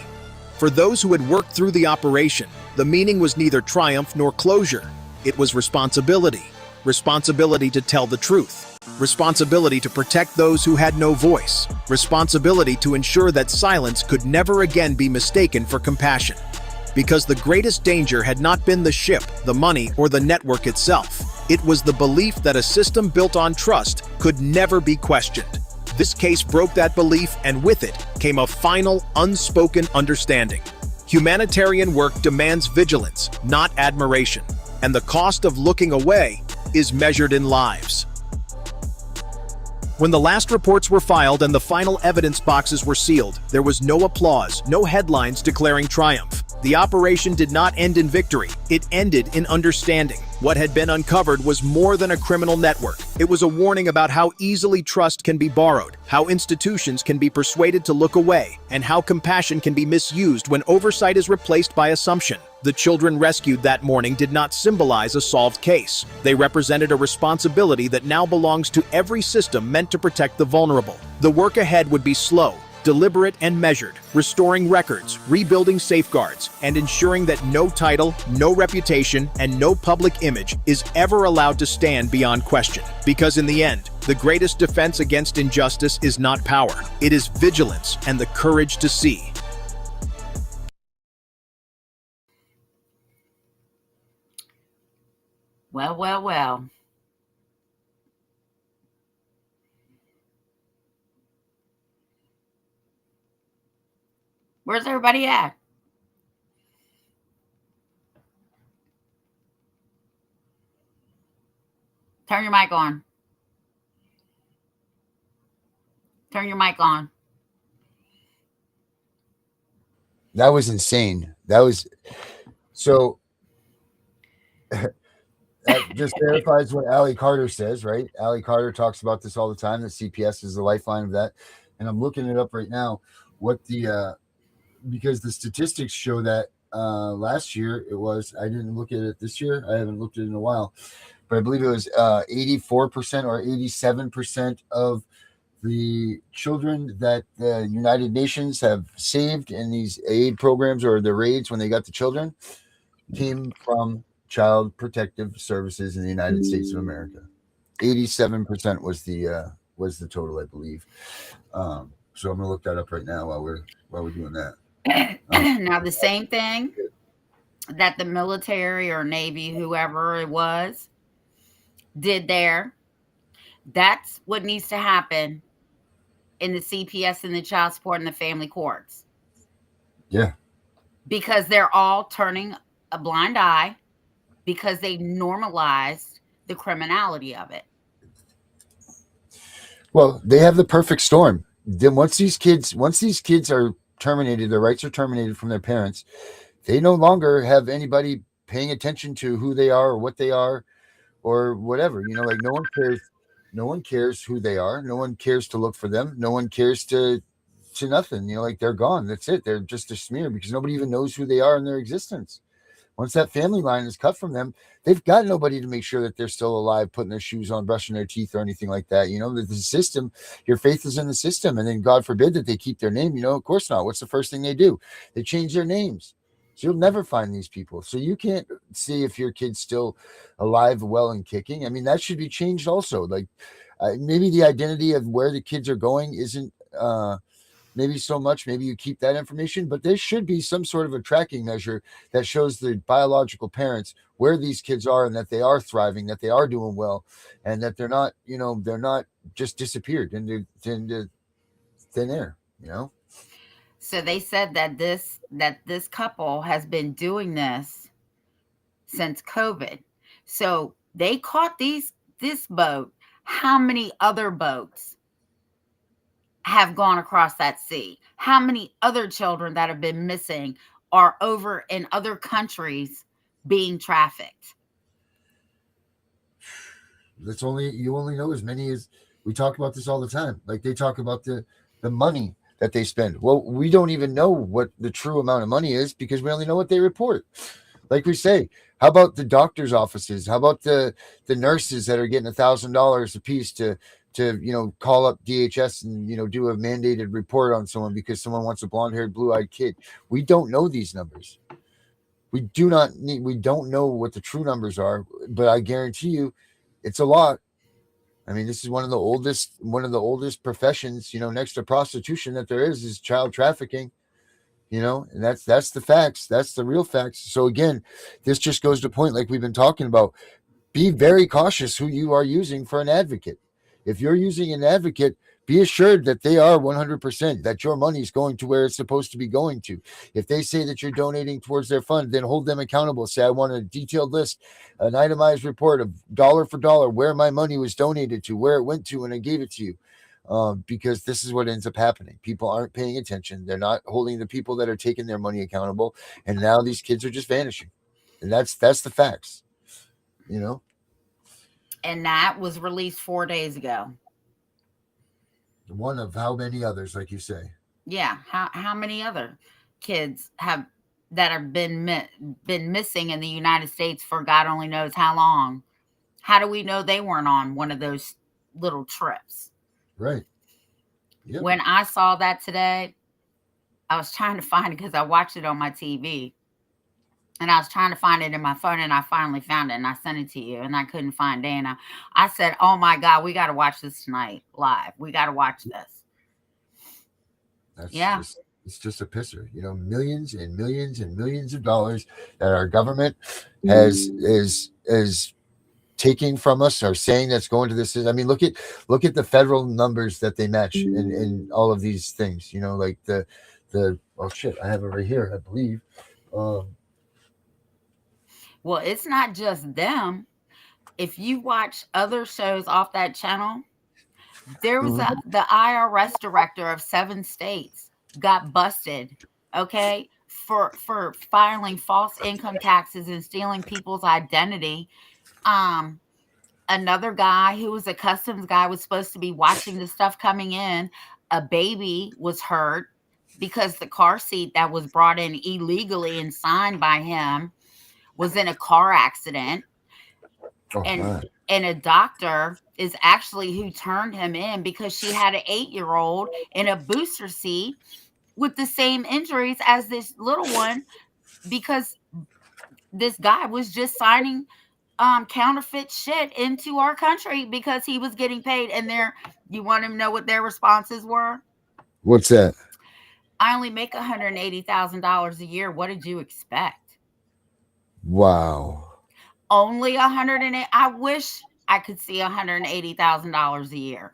For those who had worked through the operation, the meaning was neither triumph nor closure. It was responsibility. Responsibility to tell the truth. Responsibility to protect those who had no voice. Responsibility to ensure that silence could never again be mistaken for compassion. Because the greatest danger had not been the ship, the money, or the network itself. It was the belief that a system built on trust could never be questioned. This case broke that belief, and with it came a final, unspoken understanding. Humanitarian work demands vigilance, not admiration, and the cost of looking away is measured in lives. When the last reports were filed and the final evidence boxes were sealed, there was no applause, no headlines declaring triumph. The operation did not end in victory, it ended in understanding. What had been uncovered was more than a criminal network. It was a warning about how easily trust can be borrowed, how institutions can be persuaded to look away, and how compassion can be misused when oversight is replaced by assumption. The children rescued that morning did not symbolize a solved case. They represented a responsibility that now belongs to every system meant to protect the vulnerable. The work ahead would be slow, deliberate and measured, restoring records, rebuilding safeguards, and ensuring that no title, no reputation, and no public image is ever allowed to stand beyond question. Because in the end, the greatest defense against injustice is not power. It is vigilance and the courage to see. Well, well, well. Where's everybody at? Turn your mic on. Turn your mic on. That was insane. That was so. That just verifies what Allie Carter says, right? Allie Carter talks about this all the time. That CPS is the lifeline of that, and I'm looking it up right now. What the because the statistics show that last year it was. I didn't look at it this year. I haven't looked at it in a while, but I believe it was 84% or 87% of the children that the United Nations have saved in these aid programs or the raids when they got the children came from Child Protective Services in the United States of America. 87% was the total, I believe. So I'm gonna look that up right now while we're doing that. Now the same thing that the military or Navy, whoever it was, did there, that's what needs to happen in the CPS and the child support and the family courts. Yeah. Because they're all turning a blind eye because they normalized the criminality of it. Well, they have the perfect storm. Then once these kids are terminated, their rights are terminated from their parents, they no longer have anybody paying attention to who they are or what they are or whatever. You know, like no one cares who they are. No one cares to look for them. No one cares to nothing. You know, like they're gone. That's it. They're just a smear because nobody even knows who they are in their existence. Once that family line is cut from them, they've got nobody to make sure that they're still alive, putting their shoes on, brushing their teeth, or anything like that. You know, the system, your faith is in the system. And then God forbid that they keep their name. You know, of course not. What's the first thing they do? They change their names. So you'll never find these people. So you can't see if your kid's still alive, well, and kicking. I mean, that should be changed also. Like maybe the identity of where the kids are going isn't maybe so much. Maybe you keep that information, but there should be some sort of a tracking measure that shows the biological parents where these kids are and that they are thriving, that they are doing well, and that they're not, you know, they're not just disappeared into thin air, you know? So they said that this couple has been doing this since COVID. So they caught this boat. How many other boats have gone across that sea? How many other children that have been missing are over in other countries being trafficked? You only know as many as we talk about this all the time. Like they talk about the money that they spend. Well, we don't even know what the true amount of money is because we only know what they report. Like we say, how about the doctor's offices? How about the nurses that are getting $1,000 a piece to you know, call up DHS and, you know, do a mandated report on someone because someone wants a blonde-haired, blue-eyed kid? We don't know these numbers. We don't know what the true numbers are, but I guarantee you it's a lot. I mean, this is one of the oldest professions, you know, next to prostitution that there is child trafficking, you know, and that's the facts. That's the real facts. So again, this just goes to point, like we've been talking about, be very cautious who you are using for an advocate. If you're using an advocate Be assured that they are 100%, that your money is going to where it's supposed to be going to. If they say that you're donating towards their fund, then hold them accountable. Say, I want a detailed list, an itemized report of dollar for dollar where my money was donated to, where it went to, and I gave it to you. Because this is what ends up happening. People aren't paying attention. They're not holding the people that are taking their money accountable. And now these kids are just vanishing. And that's the facts, you know? And that was released 4 days ago. One of how many others, like you say? Yeah. How many other kids have been missing in the United States for God only knows how long? How do we know they weren't on one of those little trips? Right. Yep. When I saw that today, I was trying to find it because I watched it on my TV. And I was trying to find it in my phone, and I finally found it, and I sent it to you, and I couldn't find Dana. I said, oh, my God, we got to watch this tonight live. We got to watch this. It's just a pisser, you know, millions and millions and millions of dollars that our government is taking from us, or saying that's going to this. I mean, look at the federal numbers that they match in all of these things, you know, like the oh shit, I have it right here, I believe. Well, it's not just them. If you watch other shows off that channel, there was the IRS director of 7 states got busted, okay, for filing false income taxes and stealing people's identity. Another guy who was a customs guy was supposed to be watching the stuff coming in. A baby was hurt because the car seat that was brought in illegally and signed by him was in a car accident. And a doctor is actually who turned him in because she had an 8-year-old in a booster seat with the same injuries as this little one, because this guy was just signing counterfeit shit into our country because he was getting paid. And you want to know what their responses were? What's that? I only make $180,000 a year. What did you expect? Wow. Only 108. I wish I could see $180,000 a year.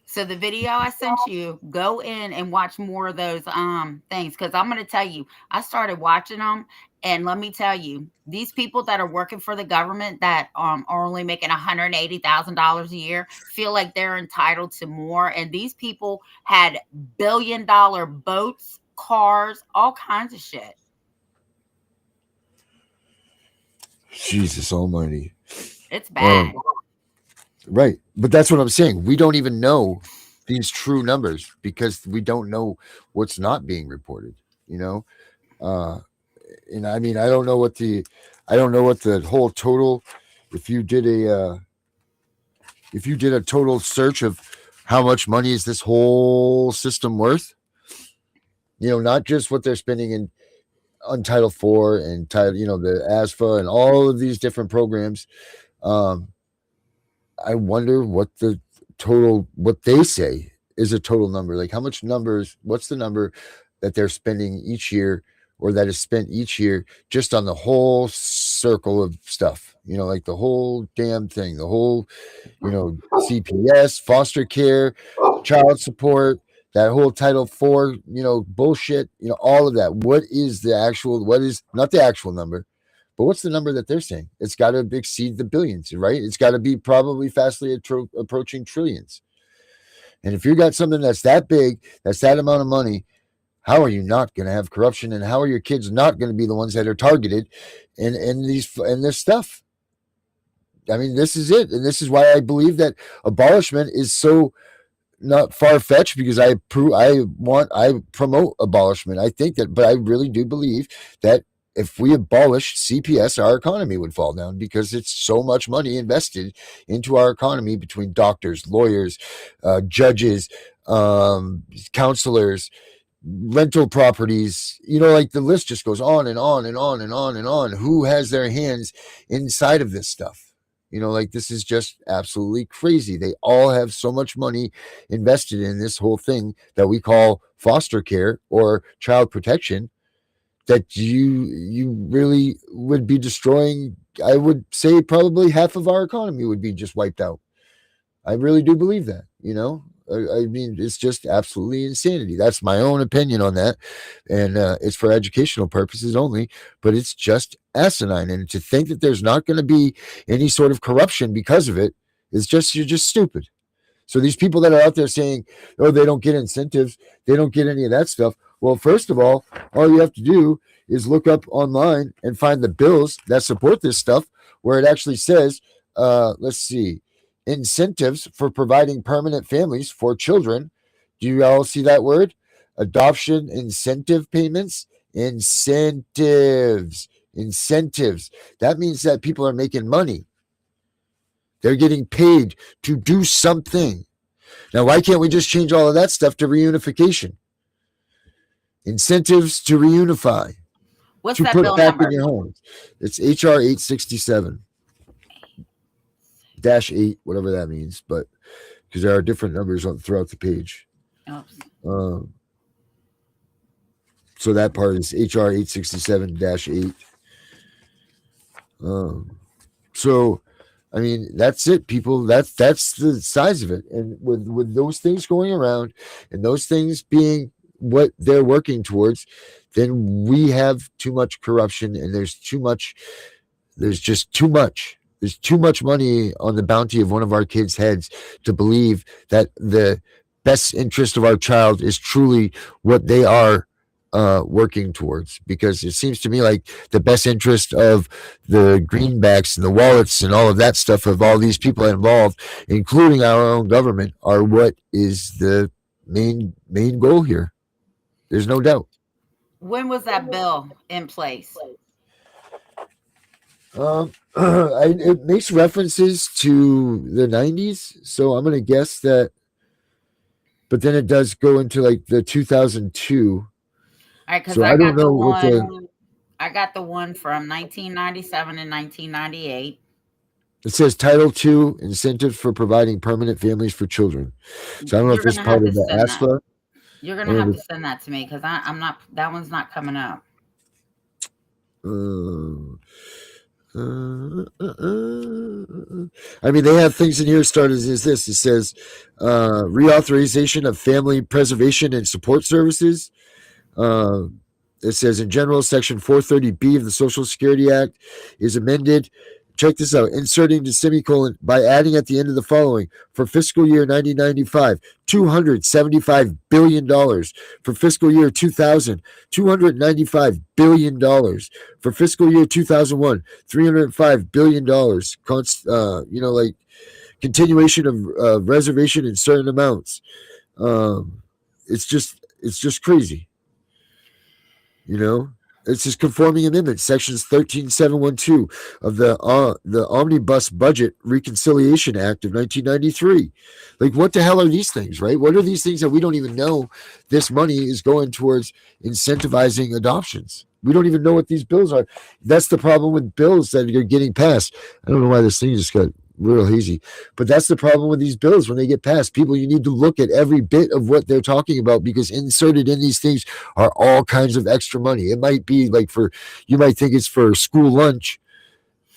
So the video I sent you, go in and watch more of those things, because I'm going to tell you, I started watching them, and let me tell you, these people that are working for the government that are only making $180,000 a year feel like they're entitled to more. And these people had billion-dollar boats, cars, all kinds of shit. Jesus almighty. It's bad. Right. But that's what I'm saying. We don't even know these true numbers because we don't know what's not being reported, you know? And I mean, I don't know what the whole total, if you did a total search of how much money is this whole system worth, you know, not just what they're spending in on Title IV and the ASFA and all of these different programs. I wonder what they say is a total number. Like what's the number that they're spending each year, or that is spent each year just on the whole circle of stuff, you know, like the whole damn thing, the whole, you know, CPS, foster care, child support, that whole Title IV, you know, bullshit, you know, all of that. What is not the actual number, but what's the number that they're saying? It's got to exceed the billions, right? It's got to be probably fastly approaching trillions. And if you got something that's that big, that's that amount of money, how are you not going to have corruption? And how are your kids not going to be the ones that are targeted in this stuff? I mean, this is it. And this is why I believe that abolishment is so not far-fetched, because I promote abolishment. I think that, but I really do believe that if we abolished CPS, our economy would fall down, because it's so much money invested into our economy between doctors, lawyers, judges, counselors, rental properties, you know, like the list just goes on and on and on and on and on. Who has their hands inside of this stuff? You know, like, this is just absolutely crazy. They all have so much money invested in this whole thing that we call foster care or child protection, that you really would be destroying I would say probably half of our economy would be just wiped out. I really do believe that, I mean, it's just absolutely insanity. That's my own opinion on that. And it's for educational purposes only, but it's just asinine. And to think that there's not going to be any sort of corruption because of it is just, you're just stupid. So these people that are out there saying, oh, they don't get incentives, they don't get any of that stuff. Well, first of all you have to do is look up online and find the bills that support this stuff where it actually says, let's see, incentives for providing permanent families for children. Do you all see that word? Adoption incentive payments, incentives. That means that people are making money. They're getting paid to do something. Now, why can't we just change all of that stuff to reunification? Incentives to reunify. What's to that put bill back number? in your homes. It's HR 867-8, whatever that means, but because there are different numbers throughout the page. Oops. So that part is HR 867-8. So, I mean, that's it, people. That's the size of it. And with those things going around and those things being what they're working towards, then we have too much corruption, and there's just too much. There's too much money on the bounty of one of our kids' heads to believe that the best interest of our child is truly what they are working towards, because it seems to me like the best interest of the greenbacks and the wallets and all of that stuff of all these people involved, including our own government, are what is the main goal here. There's no doubt. When was that bill in place? It makes references to the 90s, so I'm going to guess that, but then it does go into like the 2002. All right, because So I I got don't know the what one. I got the one from 1997 and 1998. it says. Title II, incentives for providing permanent families for children. So I don't know if You're this is gonna have part to of the send that. ASFA. You're gonna have to send that to me because I'm not. That one's not coming up. I mean, they have things in here started as this. It says reauthorization of family preservation and support services. It says, in general, Section 430B of the Social Security Act is amended. Check this out. Inserting the semicolon by adding at the end of the following. For fiscal year 1995, $275 billion. For fiscal year 2000, $295 billion. For fiscal year 2001, $305 billion. Like continuation of reservation in certain amounts. It's just crazy. It's just conforming amendments, sections 13712 of the Omnibus Budget Reconciliation Act of 1993. Like, what the hell are these things, right? What are these things that we don't even know this money is going towards incentivizing adoptions? We don't even know what these bills are. That's the problem with bills that are getting passed. I don't know why this thing just got real hazy, but that's the problem with these bills when they get passed. People, you need to look at every bit of what they're talking about, because inserted in these things are all kinds of extra money. It might be like you might think it's for school lunch,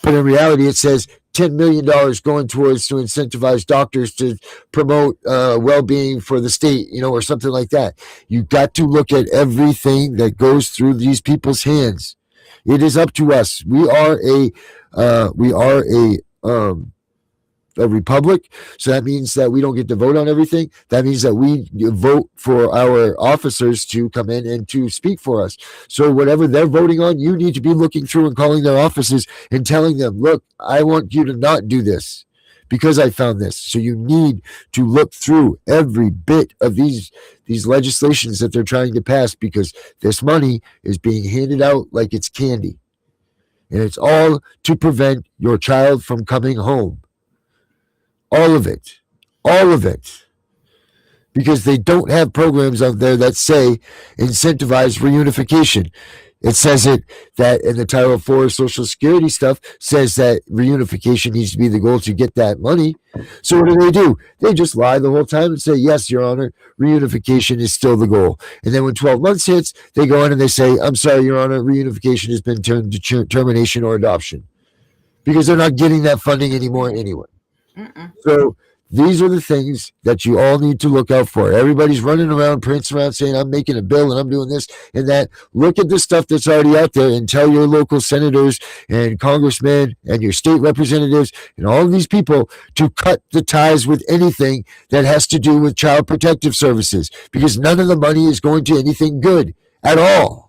but in reality it says $10 million going towards to incentivize doctors to promote well-being for the state, or something like that. You got to look at everything that goes through these people's hands. It is up to us. We are a republic, so that means that we don't get to vote on everything. That means that we vote for our officers to come in and to speak for us. So whatever they're voting on, you need to be looking through and calling their offices and telling them, look, I want you to not do this because I found this. So you need to look through every bit of these legislations that they're trying to pass, because this money is being handed out like it's candy, and it's all to prevent your child from coming home. All of it, because they don't have programs out there that say incentivize reunification. It says it that in the Title IV Social Security stuff says that reunification needs to be the goal to get that money. So what do? They just lie the whole time and say, yes, Your Honor, reunification is still the goal. And then when 12 months hits, they go in and they say, I'm sorry, Your Honor, reunification has been turned to termination or adoption. because they're not getting that funding anymore anyway. So these are the things that you all need to look out for. Everybody's running around, prancing around saying, I'm making a bill and I'm doing this and that. Look at the stuff that's already out there and tell your local senators and congressmen and your state representatives and all of these people to cut the ties with anything that has to do with child protective services, because none of the money is going to anything good at all.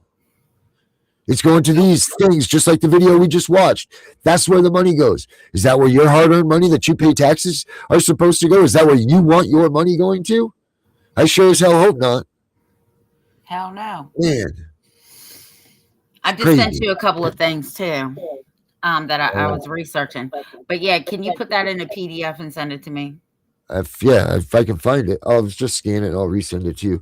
It's going to these things, just like the video we just watched. That's where the money goes. Is that where your hard-earned money that you pay taxes are supposed to go? Is that where you want your money going to? I sure as hell hope not. Hell no. Man. I just Crazy. sent you a couple of things too that I was researching. But yeah, can you put that in a PDF and send it to me? If I can find it, I'll just scan it and I'll resend it to you.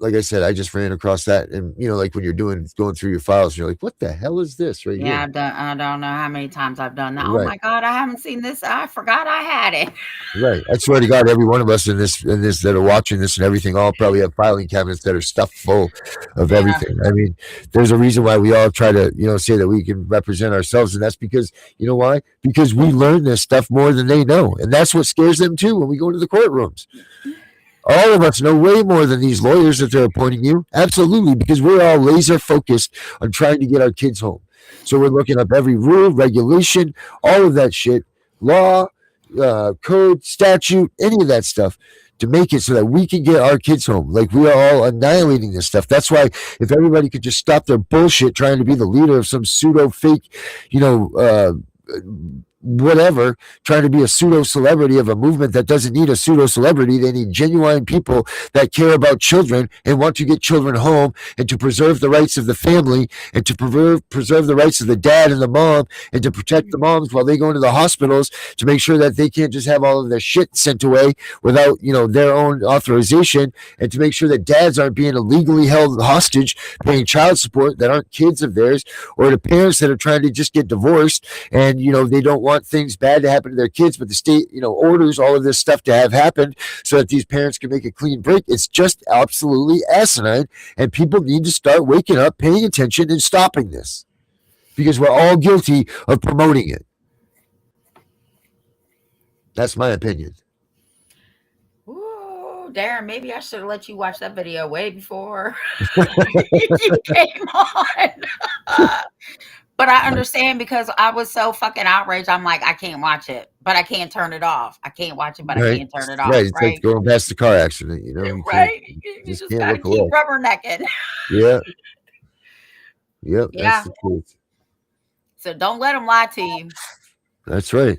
Like I said, I just ran across that, and like when you're going through your files, you're like, "What the hell is this right here?" I don't know how many times I've done that. Right. Oh my God, I haven't seen this. I forgot I had it. Right. I swear to God, every one of us in this that are watching this and everything, all probably have filing cabinets that are stuffed full of everything. I mean, there's a reason why we all try to, say that we can represent ourselves, and that's because, you know why? Because we learn this stuff more than they know, and that's what scares them too when we go into the courtrooms. All of us know way more than these lawyers that they're appointing you. Absolutely, because we're all laser focused on trying to get our kids home. So we're looking up every rule, regulation, all of that shit, law, code, statute, any of that stuff to make it so that we can get our kids home. Like, we are all annihilating this stuff. That's why if everybody could just stop their bullshit trying to be the leader of some pseudo fake, whatever, trying to be a pseudo celebrity of a movement that doesn't need a pseudo celebrity. They need genuine people that care about children and want to get children home and to preserve the rights of the family and to preserve the rights of the dad and the mom and to protect the moms while they go into the hospitals, to make sure that they can't just have all of their shit sent away without, their own authorization, and to make sure that dads aren't being illegally held hostage paying child support that aren't kids of theirs, or the parents that are trying to just get divorced and, they don't want things bad to happen to their kids, but the state, orders all of this stuff to have happened so that these parents can make a clean break. It's just absolutely asinine, and people need to start waking up, paying attention, and stopping this, because we're all guilty of promoting it. That's my opinion. Ooh, Darren, maybe I should have let you watch that video way before you came on. But I understand, because I was so fucking outraged. I'm like, I can't watch it, but I can't turn it off. I can't watch it, but I can't turn it off. Right. It's like going past the car accident, You right. You just gotta keep rubbernecking. Yeah. Yep. Yeah. That's the truth. So don't let them lie to you. That's right.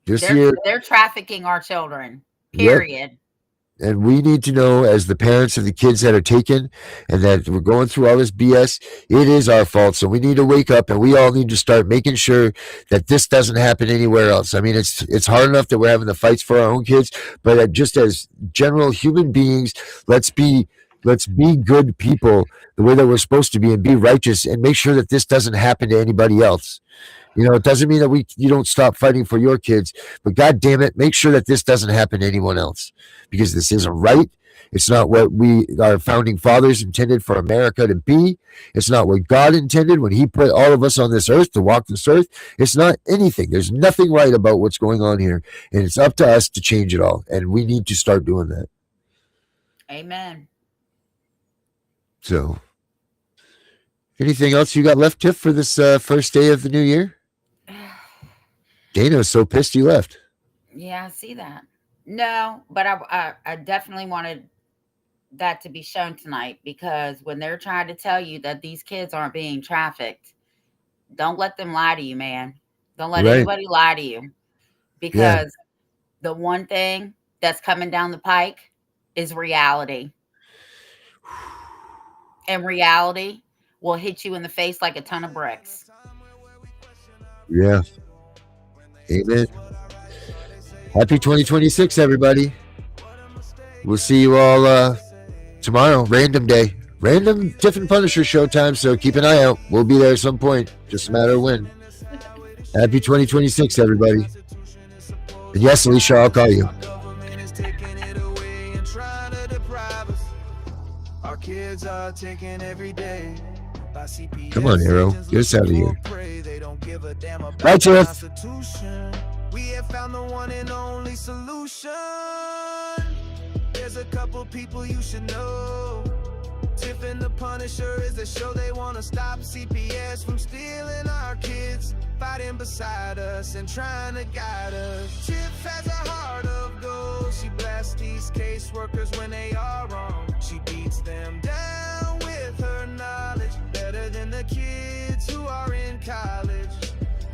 They're trafficking our children. Period. Yep. And we need to know, as the parents of the kids that are taken and that we're going through all this BS, it is our fault. So we need to wake up, and we all need to start making sure that this doesn't happen anywhere else. I mean, it's hard enough that we're having the fights for our own kids, but just as general human beings, let's be good people the way that we're supposed to be, and be righteous, and make sure that this doesn't happen to anybody else. It doesn't mean that you don't stop fighting for your kids, but God damn it, make sure that this doesn't happen to anyone else, because this isn't right. It's not what our founding fathers intended for America to be. It's not what God intended when he put all of us on this earth to walk this earth. It's not anything. There's nothing right about what's going on here, and it's up to us to change it all, and we need to start doing that. Amen. So, anything else you got left, Tiff, for this first day of the new year? Dana was so pissed you left. Yeah, I see that. No, but I definitely wanted that to be shown tonight, because when they're trying to tell you that these kids aren't being trafficked, don't let them lie to you, man. Don't let anybody lie to you, because the one thing that's coming down the pike is reality. And reality will hit you in the face like a ton of bricks. Yeah. Amen. Happy 2026, everybody. We'll see you all tomorrow. Random day. Random Tiff and Punisher showtime, so keep an eye out. We'll be there at some point. Just a matter of when. Happy 2026, everybody. And yes, Alicia, I'll call you. Kids are taken every day by CPS. Come on, Arrow. Get us out of here. damn about Right, the Tiff. Constitution. We have found the one and only solution. There's a couple people you should know. Tiff and the Punisher is the show. They wanna stop CPS from stealing our kids, fighting beside us and trying to guide us. Tiff has a heart of gold. She blasts these caseworkers when they are wrong. She beats them down with her knowledge, better than the kids who are in college.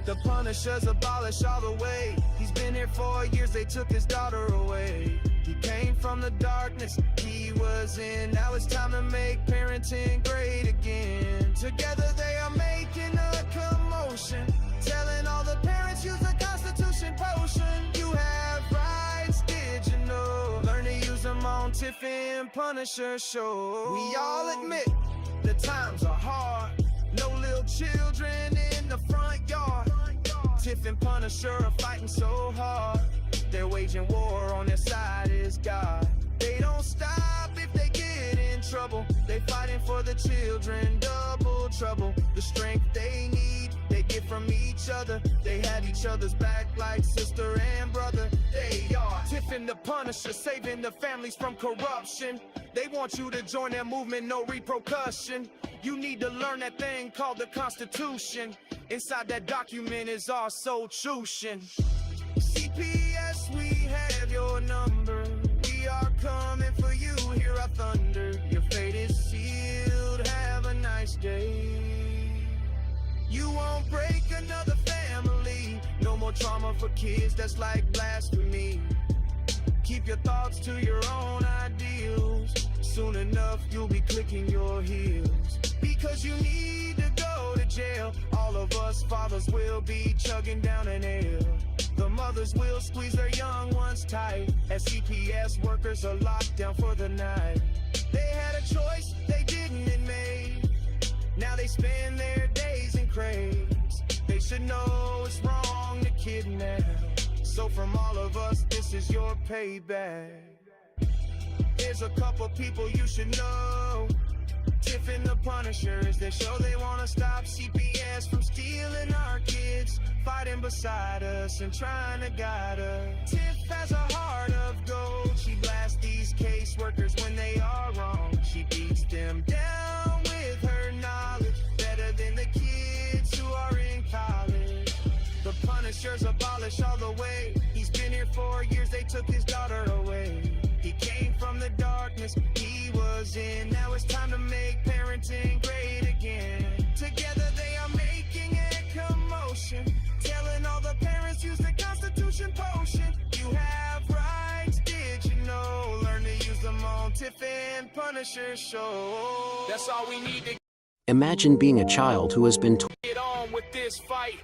The Punisher's abolished all the way. He's been here 4 years, they took his daughter away. He came from the darkness he was in. Now it's time to make parenting great again. Together they are making a commotion, telling all the parents use the Constitution potion. You have rights, did you know? Learn to use them on Tiff and Punisher show. We all admit the times are hard. No little children in the front yard. Tiff and Punisher are fighting so hard. They're waging war, on their side is God. They don't stop if they get in trouble. They fighting for the children, double trouble. The strength they need, they get from each other. They had each other's back like sister and brother. They are Tiff and the Punisher, saving the families from corruption. They want you to join their movement, no repercussion. You need to learn that thing called the Constitution. Inside that document is our solution. CPS, we have your number. We are coming for you, hear our thunder. Your fate is sealed, have a nice day. You won't break another family. No more trauma for kids, that's like blasphemy. Keep your thoughts to your own ideals. Soon enough you'll be clicking your heels. Because you need to go to jail. All of us fathers will be chugging down an ale. The mothers will squeeze their young ones tight, as CPS workers are locked down for the night. They had a choice, they didn't and made. Now they spend their days in crates. They should know it's wrong to kidnap. So from all of us, this is your payback. There's a couple people you should know. Tiff and the Punisher is their show. They wanna stop CPS from stealing our kids, fighting beside us and trying to guide us. Tiff has a heart of gold. She blasts these caseworkers when they are wrong. She beats them down with her knowledge, better than the kids who are in college. The Punisher's abolished all the way. He's been here 4 years, they took his daughter away. He came from the darkness he was in. Now it's time to make parenting great again. Together they are making a commotion, telling all the parents use the Constitution potion. You have rights, did you know? Learn to use them on Tiff and Punisher show. That's all we need to Imagine being a child who has been get on with this fight.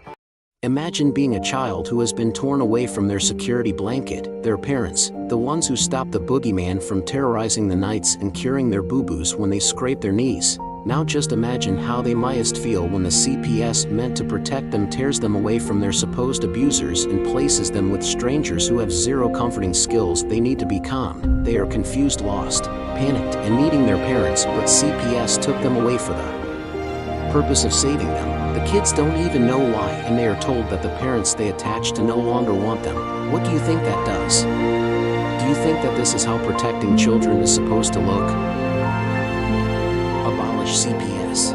Imagine being a child who has been torn away from their security blanket, their parents, the ones who stopped the boogeyman from terrorizing the nights and curing their boo-boos when they scraped their knees. Now just imagine how they mightest feel when the CPS meant to protect them tears them away from their supposed abusers and places them with strangers who have zero comforting skills. They need to be calmed. They are confused, lost, panicked, and needing their parents, but CPS took them away for the purpose of saving them. The kids don't even know why, and they are told that the parents they attach to no longer want them. What do you think that does? Do you think that this is how protecting children is supposed to look? Abolish CPS.